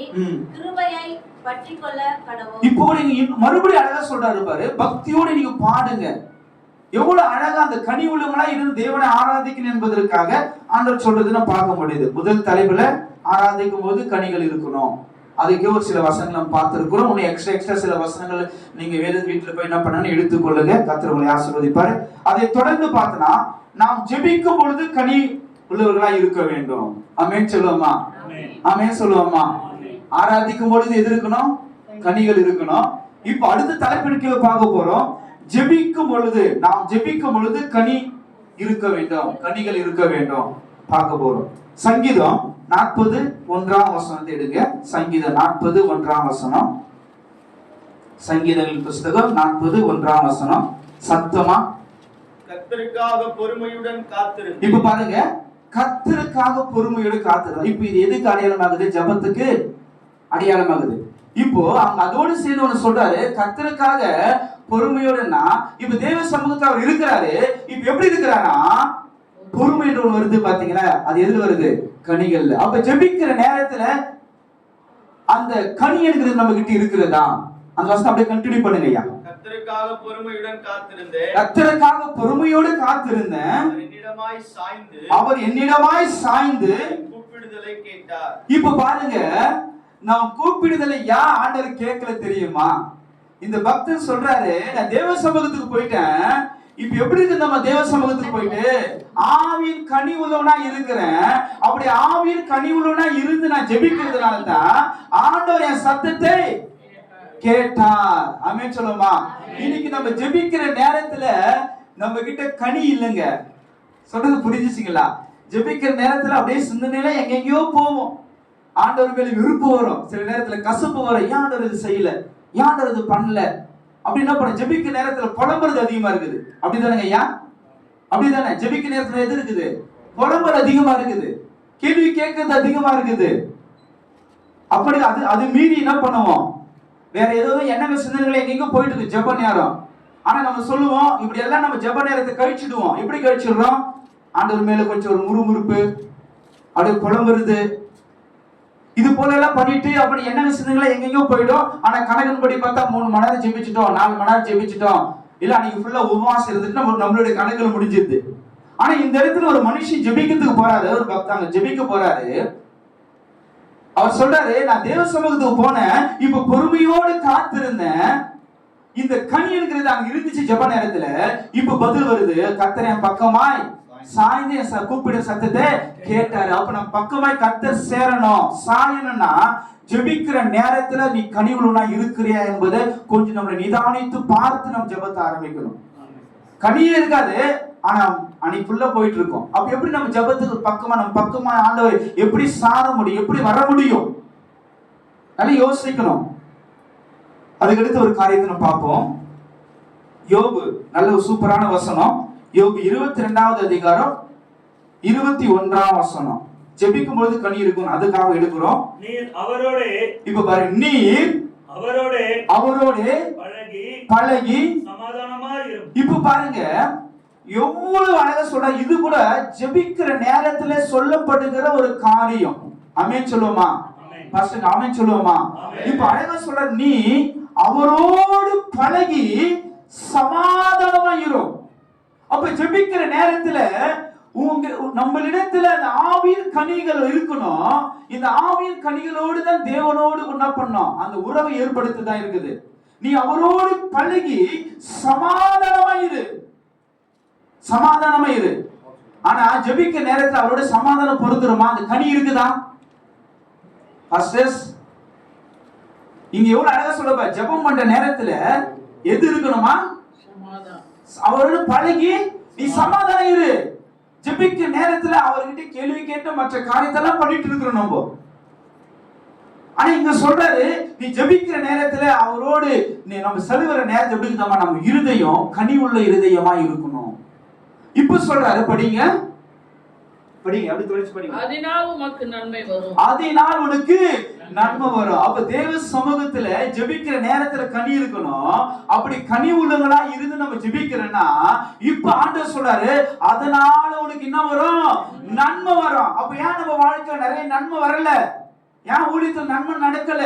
கிருபையை பற்றிக்கொள்ள கடவுள். இப்போ நீங்க மறுபடியும் அழகா சொல்றாரு பாரு, பக்தியோடு நீங்க பாடுங்க. எவ்வளவு அழகா அந்த கனி உள்ளவங்களா இருந்து தேவனை ஆராதிக்கணும் என்பதற்காக ஆண்டவர் சொல்றதுன்னு பார்க்க முடியுது. முதல் தலைப்புல ஆராதிக்கும் போது கனிகள் இருக்கணும். அதுக்கே ஒரு சில வசனங்கள் நம்ம பார்த்திருக்கிறோம். உன்னை எக்ஸ்ட்ரா சில வசனங்கள் நீங்க வேத வீட்டுல போய் என்ன பண்ணணும் எடுத்துக்கொள்ளுங்க. கர்த்தர் உங்களை ஆசீர்வதிப்பாரு. அதை தொடர்ந்து பார்த்தனா நாம் ஜெபிக்கும் பொழுது கனி உள்ளவர்களா இருக்க வேண்டும். ஆமென் சொல்லுவோமா? ஆமென் சொல்லுவோமா? ஆராதிக்கும் பொழுது எது இருக்கணும்? கனிகள் இருக்கணும். இப்ப அடுத்த தலைப்பிற்கு பார்க்க போறோம். ஜெபிக்கும் பொழுது, நாம் ஜெபிக்கும் பொழுது கனி இருக்க வேண்டும், கனிகள் இருக்க வேண்டும் பார்க்க போறோம். சங்கீதம் 40:1ஆம் வசனத்தை எடுங்க. சங்கீதம் 40:1ஆம் வசனம். சங்கீதங்களின் புஸ்தகம் 40:1ஆம் வசனம். சத்தமா கர்த்தருக்காக பொறுமையுடன் காத்திருந்து. இப்ப பாருங்க, கர்த்தருக்காக பொறுமையோடு காத்திருந்தோம். இப்ப இது எதுக்கு அடையாளமாகுது? ஜெபத்துக்கு அடையாளமாகுது. இப்போ அவங்க அதோடு சேர்ந்து ஒண்ணு சொல்றாரு, கர்த்தருக்காக பொறுமையோடுன்னா இப்ப தேவ சமூகத்துல அவர் இருக்கிறாரு. இப்ப எப்படி இருக்கிறாரா? பொறுமை என்று ஒண்ணு வருது பாத்தீங்களா? அது எதுல வருது? கனிகள்ல. அப்ப ஜெபிக்கிற நேரத்துல அந்த கனி என்கிறது நம்ம கிட்ட இருக்கிறதா? அந்த வசனம் அப்படியே கண்டினியூ பண்ணுங்க ஐயா. கர்த்தருக்காக பொறுமையுடன் காத்திருந்தேன். கர்த்தருக்காக பொறுமையோடு காத்திருந்தேன். அவர் என்னிடமாய் சாய்ந்து கூப்பிடுதலை கேட்டார். இப்ப பாருங்க, நாம் கூப்பிடுதலை யார் ஆண்டவர் கேட்கல தெரியுமா? இந்த பக்தர் சொல்றாரு, நான் தேவ சமூகத்துக்கு போயிட்டேன். இப்ப எப்படி இருக்கு? நம்ம தேவ சமூகத்துக்கு போயிட்டு ஆவியின் கனி உள்ளவனா இருக்கிறேன். அப்படி ஆவியின் கனி உள்ளவனா இருந்து நான் ஜெபிக்கிறதுனால தான் ஆண்டவர் என் சத்தத்தை கேட்டார். ஆமென் சொல்லுமா? இன்னைக்கு நம்ம ஜெபிக்கிற நேரத்துல நம்ம கிட்ட கனி இல்லைங்க. சொல்றது புரிஞ்சுச்சுங்களா? ஜெபிக்கிற நேரத்துல அப்படியே சிந்தனையில எங்கெங்கயோ போவோம். ஆண்டவர் மேல விருப்பம் வரும், சில நேரத்துல கசப்பு வரும். ஏன் ஆண்டவர் இது செய்யல, ஏன் ஆண்டவர் இது பண்ணல அப்படி என்ன பண்ண? ஜெபிக்க நேரத்துல புலம்புறது அதிகமா இருக்குது. அப்படிதானங்க ஐயா? அப்படிதானே? ஜெபிக்க நேரத்துல எது இருக்குது? புலம்பல் அதிகமா இருக்குது, கேள்வி கேட்கறது அதிகமா இருக்குது. அப்படி அது மீறி என்ன பண்ணுவோம்? வேற ஏதோ எண்ணங்க சிந்தனைகளை எங்கெங்க போயிட்டு இருக்கு ஜெப நேரம். ஆனா நம்ம சொல்லுவோம், இப்படி எல்லாம் நம்ம ஜெப நேரத்தை கழிச்சிடுவோம். எப்படி கழிச்சிடுறோம்? ஆண்டவர் மேல கொஞ்சம் ஒரு முறுமுறுப்பு, அப்படியே புலம்புறது, இது போல எல்லாம் பண்ணிட்டு அப்படி என்ன சிந்தனைகளை எங்கெங்கோ போயிடும். ஆனா கணக்கின் படி பார்த்தா 3 மணி நேரம் ஜெபிச்சிட்டோம், 4 மணி நேரம் ஜெபிச்சிட்டோம், இல்ல அன்னைக்கு ஃபுல்லா உபவாசம் இருந்துட்டு நம்மளுடைய கணக்குல முடிஞ்சிருது. ஆனா இந்த இடத்துல ஒரு மனுஷன் ஜெபிக்கிறதுக்கு போறாரு, ஒரு பக்தாங்க ஜெபிக்க போறாரு. அவர் சொல்றாரு, நான் தேவ சமூகத்துக்கு போனேன், இப்ப பொறுமையோடு காத்திருந்தேன். இந்த கனி இருக்கிறது அங்க இருந்துச்சு ஜெப நேரத்துல. இப்ப பதில் வருது, கர்த்தர் என் பக்கமாய் சாய்ந்து என் கூப்பிட சத்தத்தை கேட்டாரு. அப்ப நம்ம பக்கமாய் கர்த்தர் சேரணும், சாயணும்னா ஜெபிக்கிற நேரத்துல நீ கனிவுள்ளவனா இருக்கிறியா என்பதை கொஞ்சம் நம்ம நிதானித்து பார்த்து நம்ம ஜெபத்தை ஆரம்பிக்கணும். கனியே இருக்காது, ஆனா அன்னைக்குள்ள போயிட்டு இருக்கோம். அப்ப எப்படி நம்ம ஜெபத்துக்கு பக்கமா நம்ம பக்கமா ஆண்டவர் எப்படி சார முடியும், எப்படி வர முடியும்? நல்லா யோசிக்கணும். அதுக்கடுத்து ஒரு காரியத்தை நம்ம பார்ப்போம். யோபு, நல்ல ஒரு சூப்பரான வசனம். யோபு 22வது அதிகாரம் 21ஆம் வசனம். ஜெபிக்கும் பொழுது கனி இருக்கும், அதுக்காக எடுக்கிறோம். நீர் அவரோட, இப்ப பாருங்க, நீர் அவரோட பழகி சமாதானமா இரு. இப்ப பாருங்க எவ்வளவு அழகா சொல்ற. இது கூட ஜெபிக்கிற நேரத்துல சொல்லப்படுகிற ஒரு காரியம். ஆமென் சொல்லுவோமா? பாஸ்டர் ஆமென் சொல்லுவோமா? இப்ப அழகா சொல்ற, நீ அவரோடு பழகி சமாதானமா இரு. அப்ப ஜெபிக்கிற நேரத்துல நம்மளிடத்துல அந்த ஆவியின் கனிகள் இருக்கணும். இந்த ஆவியின் கனிகளோடு தான் தேவனோடு என்ன பண்ணோம், அந்த உறவை ஏற்படுத்திதான் இருக்குது. நீ அவரோடு பழகி சமாதானமா இரு, சமாதானமா இரு. ஆனா ஜெபிக்க நேரத்துல அவரோட சமாதானம் பொருந்துருமா? அந்த கனி இருக்குதா? பாஸ்டர்ஸ், இங்க எவ்வளவு அழகா சொல்லப்பா, ஜெபம் பண்ற நேரத்துல எது இருக்கணுமா? அவரோட பழகி நீ சமாதானம் இரு. ஜெபிக்க நேரத்துல அவர்கிட்ட கேள்வி கேட்டு மற்ற காரியத்தெல்லாம் பண்ணிட்டு இருக்கிறோம் நம்ம. ஆனா இங்க சொல்றாரு, நீ ஜெபிக்கிற நேரத்துல அவரோடு நீ நம்ம செலுகிற நேரத்தை எப்படி இருக்கணுமா? நம்ம இருதயம் கனி உள்ள இருதயமா இருக்கணும். இப்ப சொல்றாரு, படிங்க படிங்க, அப்படி தொலைச்சு படிங்க. அதனால் உனக்கு நன்மை வரும். அதனால் உனக்கு நன்மை வரும். அப்ப தேவ சமூகத்துல ஜெபிக்கிற நேரத்துல கனி இருக்கணும். அப்படி கனி உள்ளவங்களா இருந்து நம்ம ஜெபிக்கிறோம்னா, இப்ப ஆண்டவர் சொல்றாரு, அதனால உனக்கு என்ன வரும்? நன்மை வரும். அப்ப ஏன் நம்ம வாழ்க்கையில நிறைய நன்மை வரல? ஏன் ஊழியத்துல நன்மை நடக்கல?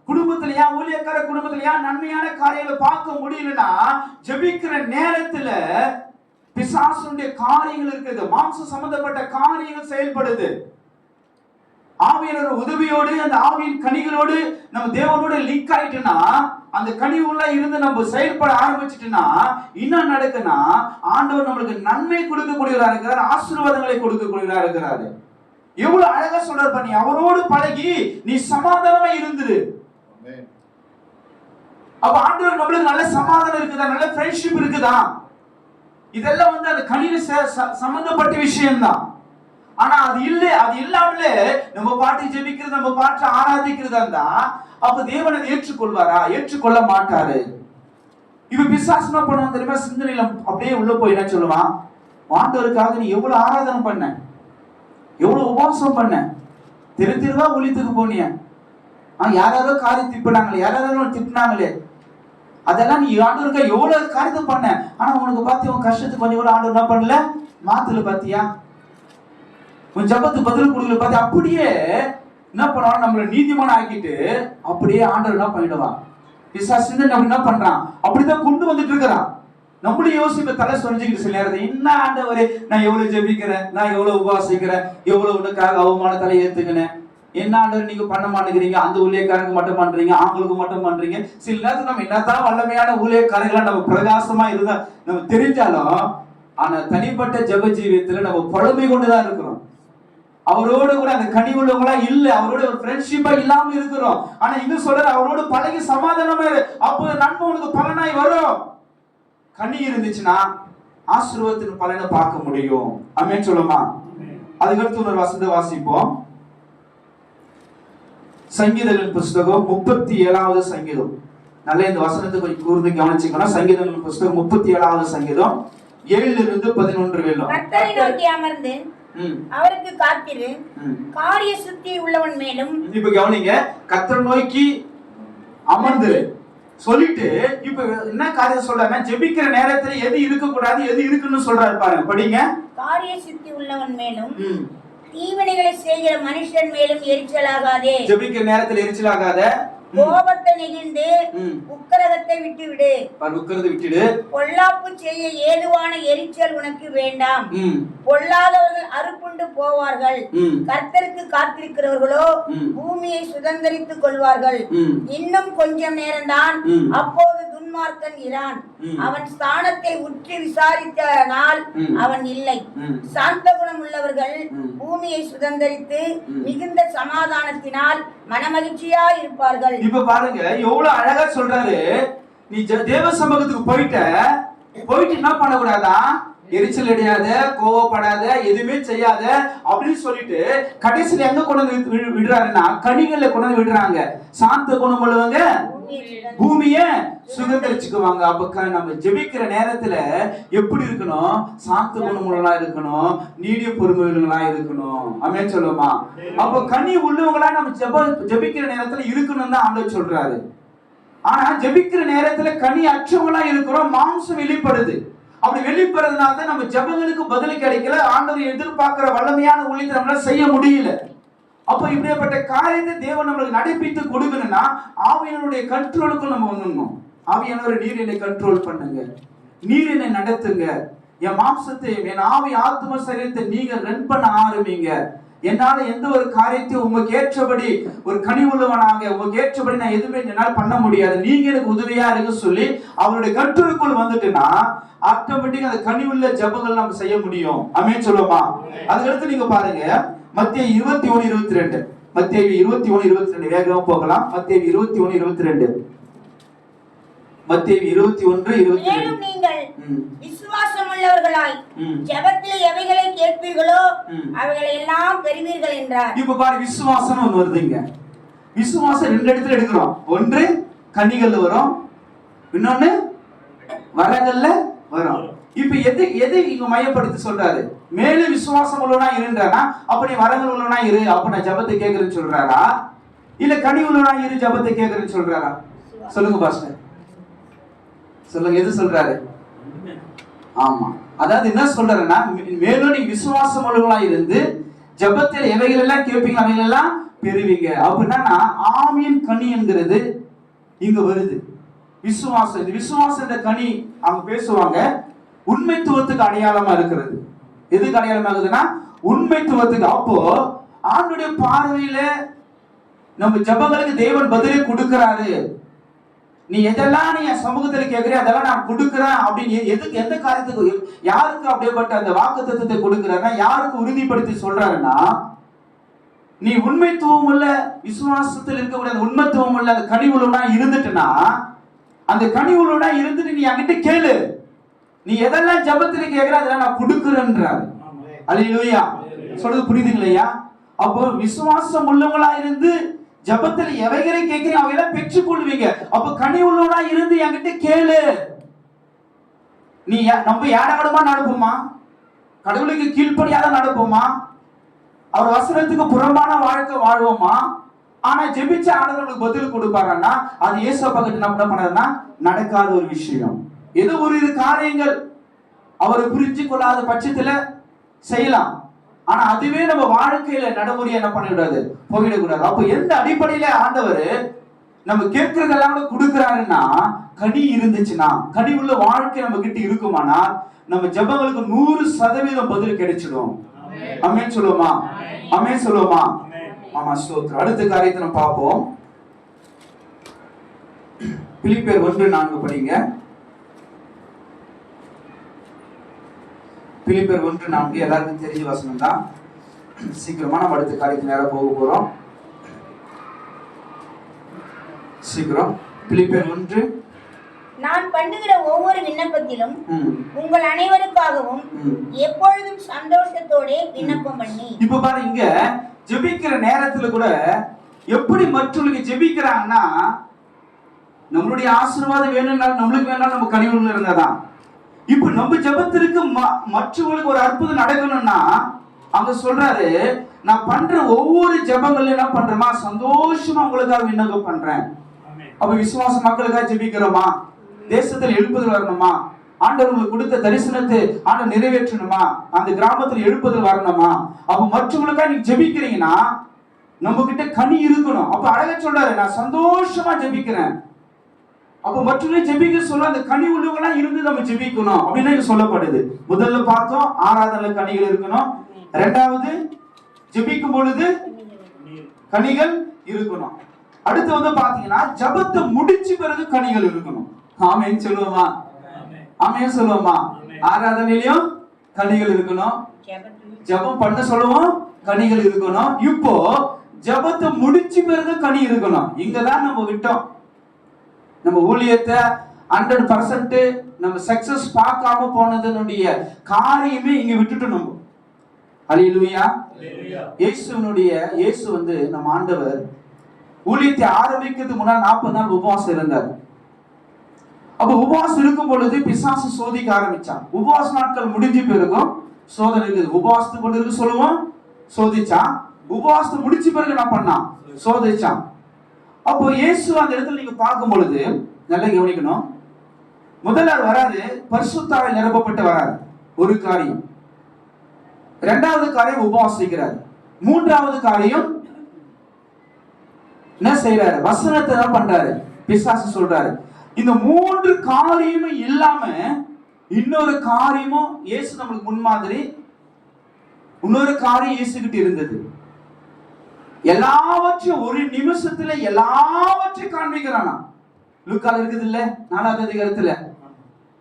குடும்பத்துல ஏன் ஊழியக்கார குடும்பத்துல ஏன் நன்மையான காரியங்களை பார்க்க முடியலன்னா, ஜெபிக்கிற நேரத்துல பிசாசுடைய காரியங்கள் இருக்குது, மாம்ச சம்பந்தப்பட்ட காரியங்கள் செயல்படுது. ஆவியானவர் உதவியோடு அந்த ஆவியின் கனிகளோடு நம்ம தேவனோட லிங்க் ஆயிட்டுனா, அந்த கனி உள்ள இருந்து நம்ம செயல்பட ஆரம்பிச்சிட்டுனா என்ன நடக்குன்னா, ஆண்டவர் நம்மளுக்கு நன்மை கொடுக்கக்கூடியவரா இருக்கிறார், ஆசீர்வாதங்களை கொடுக்கக்கூடியவரா இருக்கிறாரு. எவ்வளவு அழகா சொல்றாரு பண்ணி, அவரோடு பழகி நீ சமாதானமா இருந்துரு. அப்ப ஆண்டவர் நம்மளுக்கு நல்ல சமாதானம் இருக்குதா, நல்ல ஃப்ரெண்ட்ஷிப் இருக்குதா? இதெல்லாம் அந்த கனியில சம்பந்தப்பட்ட விஷயம் தான். ஆனா அது இல்லாமலே நம்ம பாட்டு ஜெபிக்கிறது, நம்ம பாட்டு ஆராதிக்கிறதா இருந்தா அப்ப தேவனை ஏற்றுக்கொள்வாரா? ஏற்றுக்கொள்ள மாட்டாரு. இப்ப பிசாசு என்ன பண்ணுவான் தெரியுமா? சிந்தனையில அப்படியே உள்ள போய் என்ன சொல்லுவான், ஆண்டவருக்காக நீ எவ்வளவு ஆராதனை பண்ண, எவ்வளவு உபவாசம் பண்ண, தெருவா ஒளித்துக்கு போனிய, யாராரோ காரியம் திப்பினாங்களே, யாராரோ திப்பினாங்களே, அதெல்லாம் நீ ஆண்டவருக்கா எவ்வளவு காரியத்தை பண்ண, ஆனா உனக்கு பார்த்து உன் கஷ்டத்துக்கு கொஞ்சம் கூட ஆண்டவர் என்ன பண்ணல, மாத்துல பாத்தியா, உன் ஜபத்துக்கு பதில் கொடுக்கல பாத்தியா. அப்படியே என்ன பண்ணுவான், நம்மள நீதிமான ஆக்கிட்டு அப்படியே ஆண்டவர் என்ன பண்ணிடுவான், பிசாசு நம்ம என்ன பண்றான், அப்படிதான் கொண்டு வந்துட்டு இருக்கிறான். நம்மளும் யோசிப்ப தலை சொரிஞ்சுக்கிட்டு சில நேரத்தை, என்ன ஆண்டவரே நான் எவ்வளவு ஜெபிக்கிறேன், நான் எவ்வளவு உபவாசிக்கிறேன், எவ்வளவு உனக்காக அவமானத்தலை ஏத்துக்கினேன், என்ன ஆண்டவர் நீங்க பண்ண மாட்டேங்கிறீங்க, அந்த ஊழியக்காரங்க மட்டும் பண்றீங்க, ஆங்களுக்கு மட்டும் பண்றீங்க. சில நேரத்தில் நம்ம என்னதான் வல்லமையான ஊழியக்காரங்களா நம்ம பிரகாசமா இருந்தா நம்ம தெரிஞ்சாலும், ஆனா தனிப்பட்ட ஜெப ஜீவியத்துல நம்ம புலமை கொண்டுதான் இருக்கிறோம். அவரோடு கூட அந்த கனி உள்ளவங்களா இல்ல, அவரோட ஒரு ஃப்ரெண்ட்ஷிப்பா இல்லாம இருக்கிறோம். ஆனா இங்க சொல்ற அவரோடு பழகி சமாதானமா இரு, அப்போ நன்மை உனக்கு பலனாய் வரும். கனி இருந்துச்சுன்னா ஆசீர்வாதத்தின் பலனை பார்க்க முடியும். ஆமென் சொல்லுமா? அதுக்கடுத்து ஒரு வசனத்தை வாசிப்போம். சங்கீதங்களின் புஸ்தகம் 37வது சங்கீதம். நல்ல இந்த வசனத்தை கொஞ்சம் கூர்ந்து கவனிச்சுக்கணும். சங்கீதங்களின் புஸ்தகம் 37வது சங்கீதம் 7 to 11 கர்த்தரை நோக்கி அமர்ந்து அவருக்கு காத்திரு, காரிய சுத்தி உள்ளவன் மேலும். இப்ப கவனிங்க, கர்த்தரை நோக்கி அமர்ந்து சொல்லிட்டு இப்ப என்ன காரியம் சொல்றாருன்னா, ஜெபிக்கிற நேரத்துல எது இருக்க கூடாது, எது இருக்குன்னு சொல்றாரு பாருங்க, படிங்க. காரிய சுத்தி உள்ளவன் மேலும் தீவினைகளை செய்கிற மனுஷன் மேலும் எரிச்சலாகாதே. ஜெபிக்கிற நேரத்துல எரிச்சலாகாத, கோபத்தை நெகிழ்ந்து உக்கிரகத்தை விட்டுவிடு, உக்கிரத்தை விட்டுடு. பொல்லாப்பு செய்ய ஏதுவான எரிச்சல் உனக்கு வேண்டாம். பொல்லாதவர்கள் அறுப்புண்டு போவார்கள், கர்த்தருக்கு காத்திருக்கிறவர்களோ பூமியை சுதந்தரித்துக் கொள்வார்கள். இன்னும் கொஞ்சம் நேரம்தான், அப்போது துன்மார்க்கன் இரான், அவன் ஸ்தானத்தை உற்று விசாரித்த நாள் அவன் இல்லை. சாந்த குணம் உள்ளவர்கள் பூமியை சுதந்தரித்து மிகுந்த சமாதானத்தினால் மனமகிழ்ச்சியா இருப்பார்கள். இப்ப பாருங்க எவ்வளவு அழகா சொல்றாரு. நீ தேவ சமூகத்துக்கு போயிட்டு என்ன பண்ணக்கூடாதா, எரிச்சல் அடையாத, கோவப்படாத, எதுவுமே செய்யாத அப்படின்னு சொல்லிட்டு கடைசியில எங்க கொண்டு வந்து விடுறாருன்னா கனிகள்ல கொண்டு வந்து விடுறாங்க. சாந்த குணம் உள்ளவங்க பூமிய சுதந்திரிச்சுக்குவாங்க. அப்ப நம்ம ஜெபிக்கிற நேரத்துல எப்படி இருக்கணும், சாந்த குணமுள்ளவங்களா இருக்கணும், நீடிய பொறுமைகளா இருக்கணும். ஆமென் சொல்லுமா? அப்ப கனி உள்ளவங்களா நம்ம ஜெபிக்கிற நேரத்துல இருக்கணும் தான் ஆண்டவர் சொல்றாரு. ஆனா ஜெபிக்கிற நேரத்துல கனி அற்றவங்களா இருக்கிறோம், மாம்சம் வெளிப்படுது. அப்படி வெளிப்படுறதுனால தான் நம்ம ஜெபங்களுக்கு பதில் கிடைக்கல, ஆண்டவர் எதிர்பார்க்கிற வல்லமையான ஊழியத்தை நம்மளால செய்ய முடியல. அப்ப இப்படிப்பட்ட காரியத்தை தேவன் நம்மளுக்கு நடைபித்து கொடுக்கணும்னா ஆவியானவருடைய கண்ட்ரோலுக்கு நம்ம வந்துடணும். ஆவியானவர் நீர் என்னை கண்ட்ரோல் பண்ணுங்க, நீர் என்னை நடத்துங்க, என் மாம்சத்தை, என் ஆவி ஆத்ம சரீரத்தை நீங்க ரன் பண்ண ஆரம்பிங்க, என்னால எந்த ஒரு காரியத்தையும் உமக்கு ஏற்றபடி ஒரு கனிவுள்ளவனாக உமக்கு ஏற்றபடி நான் எதுவுமே என்னால பண்ண முடியாது, நீங்க எனக்கு உதவியா இருக்கு சொல்லி அவருடைய கட்டுரைக்குள் வந்துட்டுன்னா ஆட்டோமேட்டிக் அந்த கனிவுள்ள ஜெபங்கள் நம்ம செய்ய முடியும். ஆமென் சொல்லுமா? அதுக்கடுத்து நீங்க பாருங்க மத்தேயு 21:22. மத்தேயு 21:22 வேகமா போகலாம். மத்தேயு 21:22. மத்தேயு 21:22. மேலும் நீங்கள் விசுவாசம் உள்ளவர்களாய் ஜெபத்தில் எவைகளை கேட்பீர்களோ அவைகளை எல்லாம் பெறுவீர்கள் என்றார். இப்ப பாரு, விசுவாசம் ஒன்று வருதுங்க. விசுவாசம் ரெண்டு இடத்துல எடுக்கிறோம். ஒன்று கனிகள்ல வரும், இன்னொன்னு வரங்கள்ல வரும். இப்ப எது இங்க மையப்படுத்தி சொல்றாரு? மேலும் விசுவாசம் உள்ளவனா இருந்தானா அப்ப நீ வரங்கள் உள்ளவனா இரு, அப்ப நான் ஜெபத்தை கேட்கறேன்னு சொல்றாரா, இல்ல கனி உள்ளவனா இரு ஜெபத்தை கேட்கறேன்னு சொல்றாரா? சொல்லுங்க பாஸ்டர், சொல்லுங்க, எது சொல்றாரு? ஆமா, அதாவது என்ன சொல்றாருன்னா, மேலும் நீ விசுவாசம் உள்ளவங்களா இருந்து ஜெபத்தில் எவைகள் எல்லாம் கேட்பீங்க அவைகள் எல்லாம் பெறுவீங்க. அப்படின்னா ஆவியின் கனி என்கிறது இங்க வருது. விசுவாசம், இந்த விசுவாச கனி அவங்க பேசுவாங்க உண்மைத்துவத்துக்கு அடையாளமா இருக்கிறது. எதுக்கு அடையாளமா இருக்குதுன்னா உண்மைத்துவத்துக்கு. அப்போ ஆண்டுடைய பார்வையில நம்ம ஜெபங்களுக்கு தேவன் பதிலை கொடுக்கிறாரு. நீ எதெல்லாம் நீ என் சமூகத்தில் கேட்கிறிய அதெல்லாம் நான் கொடுக்கிறேன் அப்படின்னு எதுக்கு, எந்த காரியத்துக்கு, யாருக்கு அப்படிப்பட்ட அந்த வாக்குத்தத்தத்தை கொடுக்கிறாருன்னா, யாருக்கு உறுதிப்படுத்தி சொல்றாருன்னா, நீ உண்மைத்துவம் உள்ள விசுவாசத்தில் இருக்கக்கூடிய அந்த உண்மைத்துவம் உள்ள அந்த கனிவுள்ளவனா இருந்துட்டுனா, அந்த கனிவுள்ளவனா இருந்துட்டு நீ என்கிட்ட கேளு, நீ எதெல்லாம் ஜெபத்தில் கேட்கிற அதெல்லாம் நான் கொடுக்கிறேன்றாரு. அல்லேலூயா. சொல்றது புரியுதுங்களையா? அப்போ விசுவாசம் உள்ளவங்களா இருந்து ஜெபத்தில் எவைகளை கேட்கிறீங்க அவையெல்லாம் பெற்றுக் கொள்வீங்க. அப்ப கனி உள்ளவனா இருந்து என்கிட்ட கேளு. நீ நம்ம யாடகடமா நடப்போமா? கடவுளுக்கு கீழ்ப்படியாத நடப்போமா? அவர் வசனத்துக்கு புறம்பான வாழ்க்கை வாழ்வோமா? ஆனா ஜெபிச்ச ஆண்டவருக்கு பதில் கொடுப்பாருன்னா அது இயேசுப்பா கிட்ட என்ன பண்ணாருன்னா நடக்காத ஒரு விஷயம். ஏதோ ஒரு காரியங்கள் அவர் புரிஞ்சு கொள்ளாத பட்சத்துல செய்யலாம், ஆனா அதுவே நம்ம வாழ்க்கையில நடைமுறை என்ன பண்ணிவிடாது, போயிடக்கூடாது. அப்ப எந்த அடிப்படையில ஆண்டவர் நம்ம கேட்கறதெல்லாம் கொடுக்கிறாருன்னா, கனி இருந்துச்சுன்னா, கனி உள்ள வாழ்க்கை நம்ம கிட்ட இருக்குமானா நம்ம ஜெபங்களுக்கு 100% பதில் கிடைச்சிடும். ஆமென் சொல்லுவோமா? ஆமென் சொல்லுவோமா? ஆமா, ஸ்தோத்திரம். அடுத்த காரியத்தை நம்ம பார்ப்போம். பிலிப்பியர் 1:4 படிங்க. பிலிப்பியர் 1:4 எல்லாருக்கும் தெரிஞ்ச வசனம் தான். சீக்கிரமா நம்ம அடுத்த காரியத்துக்கு நேரம் போக போறோம். சீக்கிரம். பிலிப்பியர் 1. நான் பண்ணுகிற ஒவ்வொரு விண்ணப்பத்திலும் உங்கள் அனைவருக்காகவும் எப்பொழுதும் சந்தோஷத்தோட விண்ணப்பம் பண்ணி. இப்ப பாரு, இங்க ஜெபிக்கிற நேரத்துல கூட எப்படி மற்றவங்களுக்கு ஜெபிக்கிறாங்கன்னா, நம்மளுடைய ஆசீர்வாதம் வேணும்னாலும் நம்மளுக்கு வேணாலும் நம்ம கனிவுள்ள இருந்தாதான். இப்ப நம்ம ஜெபத்திற்கு மற்றவங்களுக்கு ஒரு அற்புதம் நடக்கணும்னா அங்க சொல்றாரு, நான் பண்ற ஒவ்வொரு ஜெபங்கள்ல என்ன பண்றேமா சந்தோஷமா உங்களுக்காக விண்ணப்பம் பண்றேன். அப்ப விசுவாச மக்களுக்காக ஜெபிக்கிறோமா? தேசத்தில் எழுப்புதல் வரணுமா? ஆண்டவர் உங்களுக்கு கொடுத்த தரிசனத்தை ஆண்டவர் நிறைவேற்றணுமா? அந்த கிராமத்தில் எழுப்புதல் வரணுமா? அப்ப மற்றவங்களுக்காக நீங்க ஜெபிக்கிறீங்கன்னா நம்ம கிட்ட கனி இருக்கணும். அப்ப அழகா சொல்றாரு, நான் சந்தோஷமா ஜெபிக்கிறேன். அப்ப மற்றவங்க ஜெபிக்க சொல்ல அந்த கனி உள்ளவங்களா இருந்து நம்ம ஜெபிக்கணும் அப்படின்னு சொல்லப்படுது. முதல்ல பார்த்தோம் ஆராதனை கனிகள் இருக்கணும். இரண்டாவது ஜெபிக்கும் பொழுது கனிகள் இருக்கணும். அடுத்து வந்து பாத்தீங்கன்னா ஜெபத்தை முடிச்ச பிறகு கனிகள் இருக்கணும். ஆமென் சொல்லுவோமா? ஆமென் சொல்லுவோமா? ஆராதனையிலும் கனிகள் இருக்கணும், ஜெபம் பண்ண சொல்லுவோம் கனிகள் இருக்கணும். இப்போ ஜெபத்தை முடிச்ச பிறகு கனி இருக்கணும். இங்கதான் நம்ம விட்டோம். நம்ம ஊழியத்தை 100% நம்ம சக்சஸ் பார்க்காம போனதனுடைய காரியமே இங்க விட்டுட்டோம் நம்ம. அல்லேலூயா. இயேசு வந்து நம்ம ஆண்டவர் ஊழியத்தை ஆரம்பிக்கிறதுக்கு முன்னாடி 40 நாள் உபவாசம் இருந்தார். அப்ப உபவாசம் இருக்கும் பொழுது பிசாசு சோதிக்க ஆரம்பிச்சான். உபவாச நாட்கள் முடிஞ்ச பிறகும் சோதனை இருக்குது. உபவாசத்துக்கு கொண்டு இருக்கு சொல்லுவோம், சோதிச்சான். உபவாசத்தை முடிச்ச பிறகு என்ன பண்ணான்? சோதிச்சான். அப்போ இயேசு அந்த இடத்துல நீங்க பார்க்கும் பொழுது நல்லா கவனிக்கணும். முதல்ல வராது பரிசுத்தாவில் நிரப்பப்பட்டு வராது, ஒரு காரியம். இரண்டாவது காரியம் உபவாசிக்கிறார். மூன்றாவது காரியம் என்ன செய்யறாரு? வசனத்தை தான் பண்றாரு. பிசாசு சொல்றாரு. இந்த 3 காரியமும் இல்லாம இன்னொரு காரியமும் இயேசு நம்மளுக்கு முன்மாதிரி இன்னொரு காரியம் இயேசுகிட்ட இருந்தது. எல்லாவற்றையும் ஒரு நிமிஷத்துல எல்லாவற்றையும் காண்பிக்கிறானா. லூக்கால இருக்குது இல்ல 4வது அதிகாரத்துல,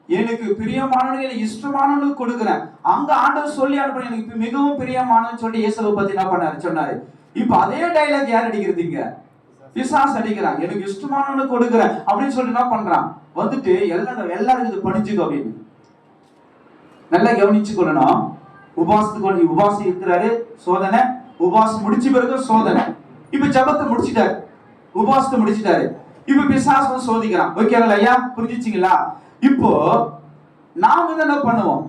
எனக்கு பிரியமானவர்கள் இஷ்டமானவனுக்கு கொடுக்கிறேன். அங்க ஆண்டவர் சொல்லி அனுப்புறேன், எனக்கு மிகவும் பிரியமானவன் சொல்லி இயேசுவை பத்தி என்ன பண்ணாரு சொன்னாரு. இப்ப அதே டைலாக் யார் அடிக்கிறதுங்க? பிசாசு அடிக்கிறான். எனக்கு இஷ்டமானவனுக்கு கொடுக்கிறேன் அப்படின்னு சொல்லி என்ன பண்றான், வந்துட்டு எல்லாரும் இது படிச்சுக்கோ அப்படின்னு. நல்லா கவனிச்சுக்கொள்ளணும். உபாசி இருக்கிறாரு, சோதனை. உபாசம் முடிச்ச பிறகு சோதனை. இப்ப ஜபத்தை முடிச்சிட்டாரு, உபாசத்தை முடிச்சிட்டாரு. இப்ப பிசாசு சோதிக்கிறான். ஓகேங்களா ஐயா, புரிஞ்சுச்சிங்களா? இப்போ நாம என்ன பண்ணுவோம்?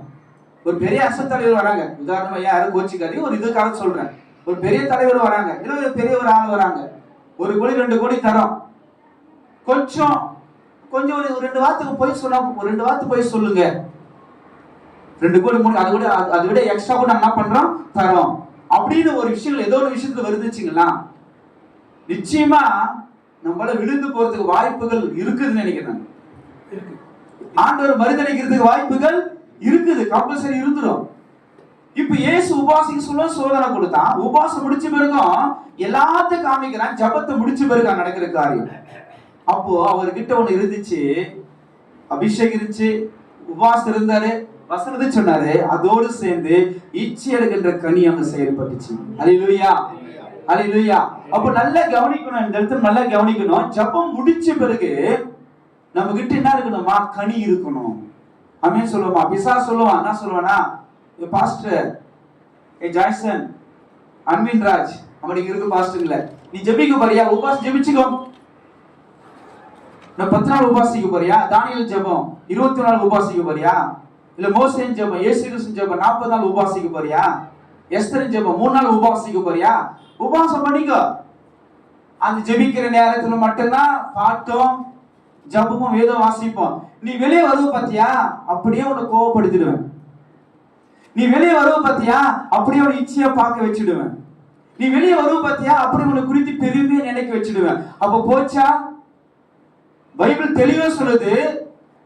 ஒரு பெரிய அரசு தலைவர் வராங்க, உதாரணமா யாரும் கோச்சிக்காதீங்க, ஒரு இதுக்காக சொல்றேன். ஒரு பெரிய தலைவர் வராங்க, இல்லை ஒரு பெரிய ஒரு ஆள் வராங்க, 1 கோடி 2 கோடி தரோம், கொஞ்சம் ஒரு 2 வாரத்துக்கு போய் சொன்னா, ஒரு 2 வாரத்துக்கு போய் சொல்லுங்க, 2 கோடி 3 அதை விட எக்ஸ்ட்ரா கூட என்ன பண்றோம் தரோம் அப்படின்னு ஒரு விஷயம் ஏதோ ஒரு விஷயத்துல வருதுச்சுங்களா, நிச்சயமா நம்மளால விழுந்து போறதுக்கு வாய்ப்புகள் இருக்குதுன்னு நினைக்கிறேன். ஆண்டவர் மறுதளிக்கிறதுக்கு வாய்ப்புகள் இருக்குது, கம்பல்சரி இருந்துரும். இப்ப இயேசு உபாசிக்கு சொல்ல சோதனை கொடுத்தான். உபாசம் முடிச்ச பிறகும் எல்லாத்தையும் காமிக்கிறான். ஜபத்தை முடிச்ச பிறகு நடக்கிற காரியம். அப்போ அவர்கிட்ட ஒண்ணு இருந்துச்சு, அபிஷேகம் இருந்துச்சு, உபாசம் இருந்தாரு, வசனத்தை சொன்னாரு. அதோடு சேர்ந்து இச்சை எடுக்கின்ற கனி அங்க செயல்பட்டுச்சு. அல்லேலூயா, அல்லேலூயா. அப்ப நல்லா கவனிக்கணும், இந்த இடத்துல நல்லா கவனிக்கணும். ஜபம் முடிச்ச பிறகு நம்ம கிட்ட என்ன இருக்கணுமா? கனி இருக்கணும். ஆமென் சொல்லுவோமா? பிசாசு சொல்லுவான், என்ன சொல்லுவானா, பாஸ்டர் ஜாய்சன் அன்பின் ராஜ் அவனுக்கு இருக்கு பாஸ்டர்ல, நீ ஜெபிக்க போறியா? உபாஸ் ஜெபிச்சுக்கோ. நான் 10 நாள் உபாசிக்க போறியா? தானியேல் ஜெபம் 20 நாள் உபாசிக்க போறியா? இல்ல மோசேயின் ஜெபம், இயேசு கிறிஸ்து ஜெபம் 40 நாள் உபாசிக்க போறியா? எஸ்தரின் ஜெபம் 3 நாள் உபாசிக்க போறியா? உபாசம் பண்ணிக்கோ. அந்த ஜெபிக்கிற நேரத்துல மட்டும்தான் பாட்டும் ஜபமும் வேதம் வாசிப்போம். நீ வெளியே வருவ பாத்தியா, அப்படியே உன்னை கோவப்படுத்திடுவேன். நீ வெளியே வருவ பாத்தியா, அப்படியே உன்னை இச்சையா பார்க்க வச்சிடுவேன். நீ வெளியே வருவ பாத்தியா, அப்படியே உன்னை குறித்து பெருமையா நினைக்க வச்சிடுவேன். அப்ப போச்சா? பைபிள் தெளிவா சொல்லுது,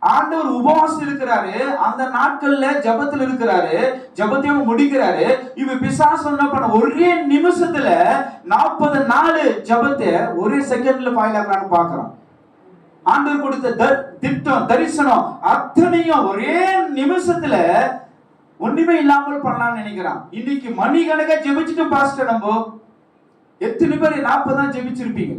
ஆண்டவர் உபவாசம் இருக்கிறாரு, அந்த நாட்கள்ல ஜபத்துல இருக்கிறாரு, ஜபத்தையும் முடிக்கிறாரு. இவ பிசாசு என்ன பண்ண, ஒரே நிமிஷத்துல 40 நாள் ஜபத்தை ஒரே செகண்ட்ல பாயிலாக்கலான்னு பாக்குறான். ஆண்டவர் கொடுத்த திட்டம் தரிசனம் அத்தனையும் ஒரே நிமிஷத்துல ஒண்ணுமே இல்லாமல் பண்ணலாம்னு நினைக்கிறான். இன்னைக்கு மணிக்கணக்கா ஜெபிச்சுட்டு பாஸ்டர், நம்ம எத்தனை பேர் 40 தான் ஜெபிச்சிருப்பீங்க?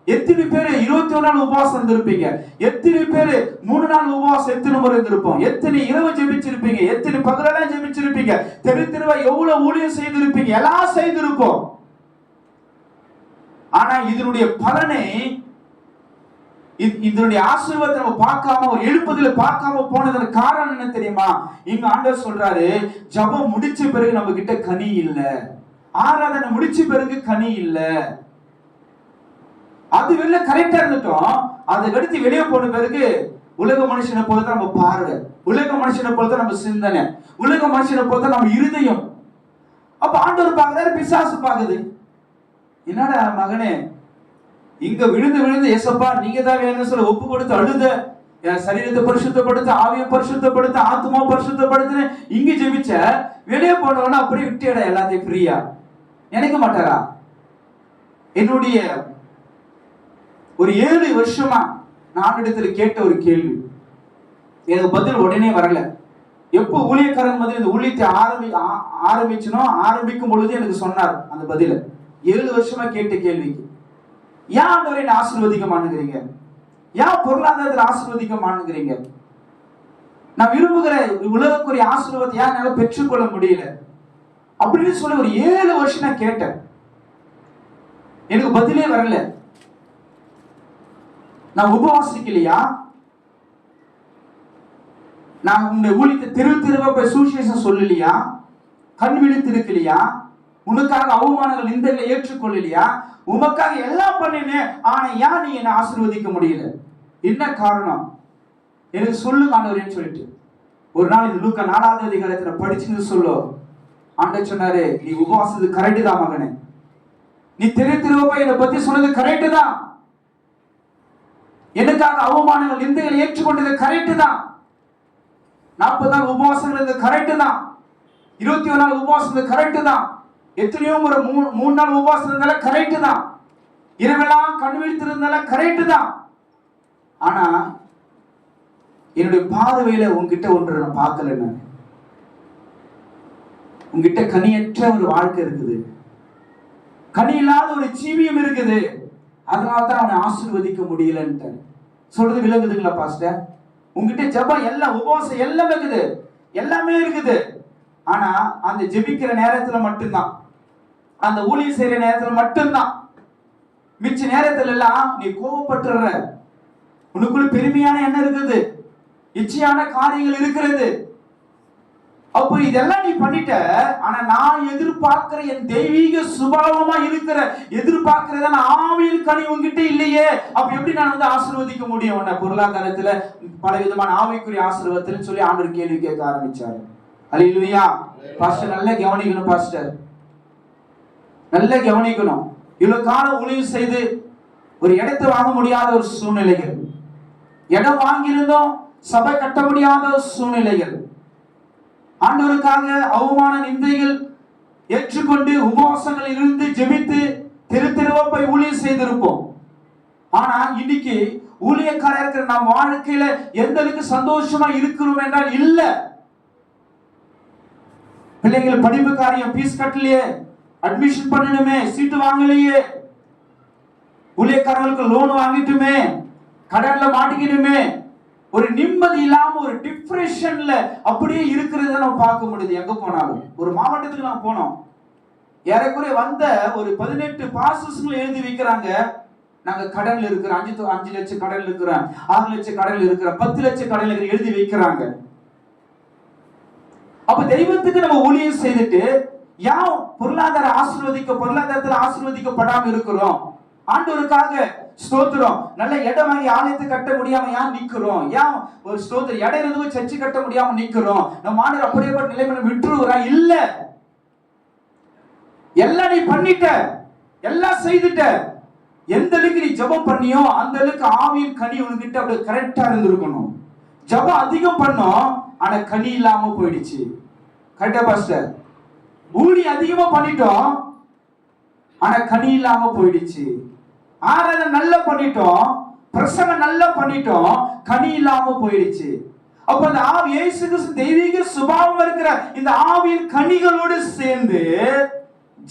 எத்தனை பேர் 21 நாள் உபவாசம் இருந்திருப்பீங்க? எத்தனை பேர் 3 நாள் உபவாசம் எத்தனை முறை இருந்திருப்போம்? எத்தனை இரவு ஜெபிச்சிருப்பீங்க? எத்தனை பகலெல்லாம் ஜெபிச்சிருப்பீங்க? தெருவா எவ்வளவு ஊழியம் செய்திருப்பீங்க? எல்லாம் செய்திருப்போம். ஆனா இதனுடைய பலனை, இதனுடைய ஆசீர்வாதத்தை நம்ம பார்க்காம, ஒரு எழுப்புதல பார்க்காம போனதற்கு காரணம் என்ன தெரியுமா? இங்க ஆண்டவர் சொல்றாரு, ஜபம் முடிச்ச பிறகு நம்ம கிட்ட கனி இல்ல, ஆராதனை முடிச்ச பிறகு கனி இல்ல. அது வெளில கரெக்டா இருந்துட்டோம், அதை எடுத்து வெளியே போன பிறகு உலக மனுஷனை போலதான் நம்ம பார்வை, உலக மனுஷனை போலதான் நம்ம சிந்தனை, உலக மனுஷனை போலதான் நம்ம இருதயம். அப்ப ஆண்டவர் பார்க்கிறாரு, பிசாசு பார்க்குது. என்னடா மகனே, இங்க விழுந்து ஏசப்பா நீங்க தான் வேணும்னு சொல்ல ஒப்பு கொடுத்து அழுத, என் சரீரத்தை பரிசுத்தப்படுத்த, ஆவியை பரிசுத்தப்படுத்த, ஆத்மா பரிசுத்தப்படுத்த இங்க ஜெபிச்ச, வெளியே போனவன அப்படியே விட்டுட எல்லாத்தையும் ஃப்ரீயா நினைக்க மாட்டாரா? என்னுடைய ஒரு 7 வருஷமா நான் இடத்துல கேட்ட ஒரு கேள்வி, எனக்கு பதில் உடனே வரல. எப்போ ஊழியக்காரன் மாதிரி இந்த ஊழியத்தை ஆரம்பிக்கும் பொழுது எனக்கு சொன்னார் அந்த பதில. 7 வருஷமா கேட்ட கேள்விக்கு, ஏன் ஆண்டவரை ஆசீர்வதிக்க மாட்டேங்கிறீங்க? ஏன் பொருளாதாரத்தில் ஆசீர்வதிக்க மாட்டேங்கிறீங்க? நான் விரும்புகிற உலகக்குரிய ஆசீர்வாதத்தை ஏன் என்னால பெற்றுக்கொள்ள முடியல அப்படின்னு சொல்லி ஒரு 7 வருஷம் நான் கேட்டேன். எனக்கு பதிலே வரல. நான் உபவாசிக்கலையா? நான் உன்னுடைய ஊழியத்தை தெருவா போய் சுவிசேஷம் சொல்லலையா? கண் விழித்து இருக்கலையா? உனக்காக அவமானங்கள் நிந்தைகளை ஏற்றுக்கொள்ளலையா? உமக்காக எல்லாம் பண்ணினேன், ஆனா ஏன் நீ என்னை ஆசீர்வதிக்க முடியல? என்ன காரணம்? எனக்கு சொல்லுங்க ஆண்டவரேன்னு சொல்லிட்டு ஒரு நாள் இந்த லூக்கா 4வது அதிகாரத்துல படிச்சுன்னு சொல்லு. ஆண்டவர் சொன்னாரு, நீ உபவாசது கரெக்டு தான் மகனே, நீ தெருவா போய் என்னை பத்தி சொன்னது கரெக்டு தான், எனக்காக அவமானங்கள் நிந்தைகளை ஏற்றுக்கொண்டது கரெக்டு தான், 40 நாள் உபவாசங்கள் கரெக்டு தான். 21 நாள் உபவாசம் கரெக்ட் தான். எத்தனையோ ஒரு 3 நாள் உபவாசம் இருந்தாலும் கரெக்ட் தான். இரவெல்லாம் கண் விழித்திருந்தாலும் கரெக்ட் தான். ஆனா என்னுடைய பார்வையில உங்ககிட்ட ஒன்று நான் பார்க்கல. நான் உங்ககிட்ட கனியற்ற ஒரு வாழ்க்கை இருக்குது, கனி இல்லாத ஒரு ஜீவியம் இருக்குது. அதனால்தான் அவனை ஆசீர்வதிக்க முடியலன்ட்டு சொல்றது விளங்குதுங்களா பாஸ்டர்? உங்ககிட்ட ஜெபம் எல்லாம் உபவாசம் எல்லாமே இருக்குது, எல்லாமே இருக்குது. ஆனா அந்த ஜெபிக்கிற நேரத்துல மட்டும்தான், அந்த ஊழியம் செய்யற நேரத்துல மட்டும்தான், மிச்ச நேரத்துல எல்லாம் நீ கோபப்பட்டுற. உனக்குள்ள பெருமையான எண்ணம் இருக்குது, இச்சையான காரியங்கள் இருக்கிறது. அப்போ இதெல்லாம் நீ பண்ணிட்ட. ஆனா நான் எதிர்பார்க்கிற என் தெய்வீக சுபாவமா இருக்கிற எதிர்பார்க்கிறத ஆவியின் கனி உங்ககிட்ட இல்லையே. அப்ப எப்படி நான் வந்து ஆசீர்வதிக்க முடியும் உன்னை? பொருளாதாரத்துல பல விதமான ஆவிக்குரிய ஆசீர்வாதத்துல சொல்லி ஆண்டவர் கேள்வி கேட்க ஆரம்பிச்சாரு. அல்லேலூயா. பாஸ்டர் நல்லா கவனிக்கணும், பாஸ்டர் நல்லா கவனிக்கணும். இவ்வளவு காலம் ஊழியம் செய்து ஒரு இடத்தை வாங்க முடியாத ஒரு சூழ்நிலைகள், இடம் வாங்கியிருந்தோம் சபை கட்ட முடியாத சூழ்நிலைகள், ஆண்டவருக்காக அவமான நிந்தைகள் ஏற்றுக்கொண்டு உபவாசங்களில் இருந்து ஜெபித்து தெரு தெருவா போய் ஊழியம் செய்திருப்போம். ஆனா இன்னைக்கு ஊழியக்காரர் இருக்கிற நம்ம வாழ்க்கையில எந்த அளவுக்கு சந்தோஷமா இருக்கிறோம் என்றால் இல்ல. பிள்ளைகள் படிப்பு காரியம் ஃபீஸ் கட்டலையே, அட்மிஷன் பண்ணணுமே, சீட்டு வாங்கலையே, ஊழியக்காரர்களுக்கு லோன் வாங்கிட்டுமே, கடன்ல மாட்டிக்கணுமே, ஒரு நிம்மதி இல்லாம ஒரு டிப்ரெஷன்ல அப்படியே இருக்கிறத நம்ம பார்க்க முடியுது. எங்க போனாலும் ஒரு மாவட்டத்துக்கு நான் போனோம், ஏறக்குறைய வந்த ஒரு 18 பாசஸ்களை எழுதி வைக்கிறாங்க. நாங்க கடன்ல இருக்கிறோம், 5 லட்சம் கடன்ல இருக்கிறோம், 6 லட்சம் கடன்ல இருக்கிறோம், 10 லட்சம் கடன்ல இருக்கிற எழுதி வைக்கிறாங்க. அப்ப தெய்வத்துக்கு நம்ம ஊழியம் செய்துட்டு யான் பொருளாதாரத்துல ஆசீர்வதிக்கப்படாம இருக்கிறோம். ஆண்டவருக்காக ஸ்தோத்திரம், நல்ல இடம் வாங்கி ஆலயத்தை கட்ட முடியாம ஏன் நிக்கிறோம்? ஏன் ஒரு ஸ்தோத்திரம் இடம் இருந்தும் சர்ச்சை கட்ட முடியாம நிக்கிறோம்? நம்ம ஆண்டவர் அப்படியேப்பட்ட நிலைமையில விட்டுருவா இல்ல. எல்லாம் நீ பண்ணிட்ட, எல்லாம் செய்துட்ட. எந்த அளவுக்கு நீ ஜெபம் பண்ணியோ அந்த அளவுக்கு ஆவியின் கனி உனக்கிட்ட அப்படியே கரெக்டா இருந்திருக்கணும். ஜெபம் அதிகம் பண்ணோம், ஆனா கனி இல்லாம போயிடுச்சு. கரெக்டா பாஸ்டர்? ஊழி அதிகமா பண்ணிட்டோம், ஆனா கனி இல்லாம போயிடுச்சு. ஆராதனை நல்லா பண்ணிட்டோம், பிரசங்கம் நல்லா பண்ணிட்டோம், கனி இல்லாம போயிடுச்சு. அப்ப அந்த ஆவி இயேசு கிறிஸ்து தெய்வீக சுபாவம் இருக்கிற இந்த ஆவியின் கனிகளோடு சேர்ந்து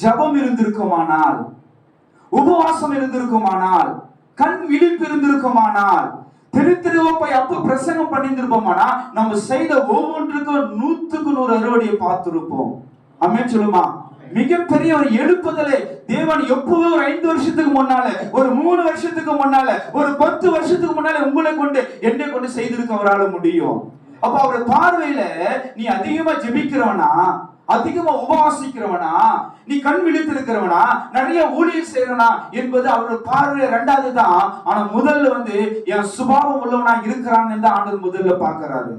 ஜெபம் இருந்திருக்குமானால், உபவாசம் இருந்திருக்குமானால், கண் விழிப்பு இருந்திருக்குமானால், தெரு தெருவா போய் அப்ப பிரசங்கம் பண்ணியிருப்போமானா நம்ம செய்த ஒவ்வொன்றுக்கும் 100க்கு 100 அறுவடையை பார்த்திருப்போம். ஆமென் சொல்லுமா? மிகப்பெரிய ஒரு எழுப்புதலை தேவன் எப்பவோ ஒரு 5 வருஷத்துக்கு முன்னால, ஒரு 3 வருஷத்துக்கு முன்னால, ஒரு 10 வருஷத்துக்கு முன்னால உங்களை கொண்டு என்னை கொண்டு செய்திருக்க அவரால் முடியும். அப்ப அவருடைய பார்வையில நீ அதிகமா ஜெபிக்கிறவனா, அதிகமா உபவாசிக்கிறவனா, நீ கண் விழித்திருக்கிறவனா, நிறைய ஊழியம் செய்யறவனா என்பது அவருடைய பார்வையில 2வது தான். ஆனா முதல்ல வந்து என் சுபாவம் உள்ளவனா இருக்கிறான்னு தான் ஆண்டவர் முதல்ல பாக்குறாரு.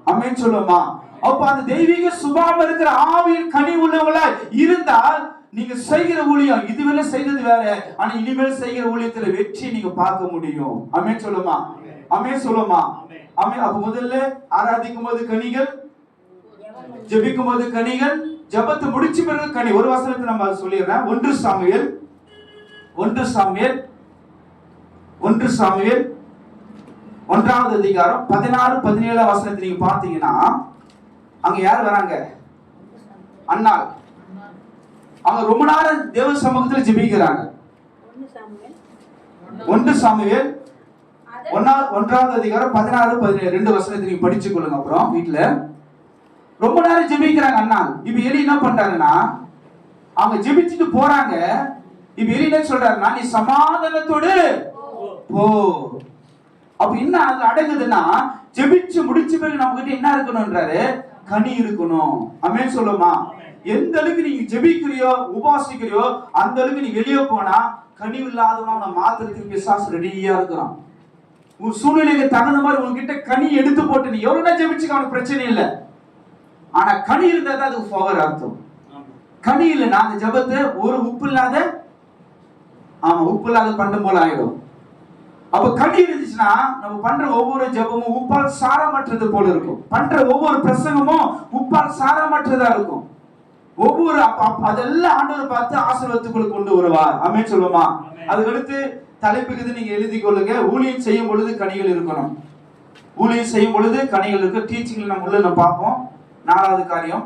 ஆமென் சொல்லுமா? அப்ப அந்த தெய்வீக சுபாவம் இருக்கிற ஆவியின் கனி உள்ளவங்களா இருந்தால் நீங்க செய்கிற ஊழியம் இதுவரை செய்தது வேற, ஆனா இனிமேல் செய்கிற ஊழியத்துல வெற்றி நீங்க பார்க்க முடியும். ஆமென் சொல்லுமா? ஆமென் சொல்லுமா? ஆமென். அப்ப முதல்ல ஆராதிக்கும் போது கனிகள், ஜெபிக்கும் போது கனிகள், ஜெபத்தை முடிச்ச பிறகு கனி. ஒரு வசனத்தை நம்ம சொல்லிடுறேன். 1 சாமுவேல் 1வது அதிகாரம் 16, 17 வசனத்தை நீங்க பாத்தீங்கன்னா அங்க யார் வராங்க? அன்னாள். அவங்க ரொம்ப நேரம் தேவ சமூகத்துல ஜெபிக்கிறாங்க. 1 சாமுவேல் 1வது அதிகாரம் 16, 17 2 வசனத்தை நீங்க படிச்சு கொள்ளுங்க. அப்புறம் வீட்டுல ரொம்ப நேரம் ஜெபிக்கிறாங்க அன்னாள். இப்ப எலி என்ன பண்றாங்கன்னா, அவங்க ஜெபிச்சுட்டு போறாங்க. இப்ப எலி என்ன சொல்றாருன்னா, நீ சமாதானத்தோடு போ. அப்ப என்ன அது அடங்குதுன்னா, ஜெபிச்சு முடிச்ச பிறகு நம்ம கிட்ட என்ன இருக்கணும்ன்றாரு? கனி இருக்கணும். ஆமென் சொல்லுமா? எந்த அளவுக்கு நீங்க ஜெபிக்கிறியோ உபாசிக்கிறியோ அந்த அளவுக்கு நீ வெளியே போனா கனி இல்லாதவனா மாத்திரத்துக்கு பிசாசு ரெடியா இருக்கிறான். உன் சூழ்நிலைக்கு தகுந்த மாதிரி உங்ககிட்ட கனி எடுத்து போட்டு நீ எவ்வளவு ஜெபிச்சுக்க அவனுக்கு பிரச்சனை இல்லை. ஆனா கனி இருந்தா தான் அதுக்கு பவர் அர்த்தம். கனி இல்லைன்னா அந்த ஜெபத்தை ஒரு உப்பு இல்லாத பண்ணும் போல ஆயிடும். அப்ப கனி இருந்துச்சுன்னா நம்ம பண்ற ஒவ்வொரு ஜெபமும் உப்பால் சாரமற்றது போல இருக்கும். பண்ற ஒவ்வொரு பிரசங்கமும் உப்பால் சாரமற்றதா இருக்கும். ஒவ்வொரு அதெல்லாம் ஆண்டவர் பார்த்து ஆசீர்வாதத்துக்குள்ள கொண்டு வருவார். ஆமென் சொல்லுமா? அதுக்கடுத்து தலைப்புக்கு நீங்க எழுதி கொள்ளுங்க. ஊழியம் செய்யும் பொழுது கனிகள் இருக்கணும். ஊழியம் செய்யும் பொழுது கனிகள் இருக்கு. டீச்சிங்ல நம்ம உள்ள பார்ப்போம். 4வது காரியம்.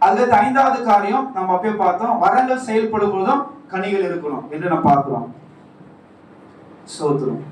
அதுக்கு 5வது காரியம் நம்ம அப்பயே பார்த்தோம். வரங்கள் செயல்படும் போதும் கனிகள் இருக்கணும் என்று நம்ம பார்க்கிறோம். சோத்திரம்.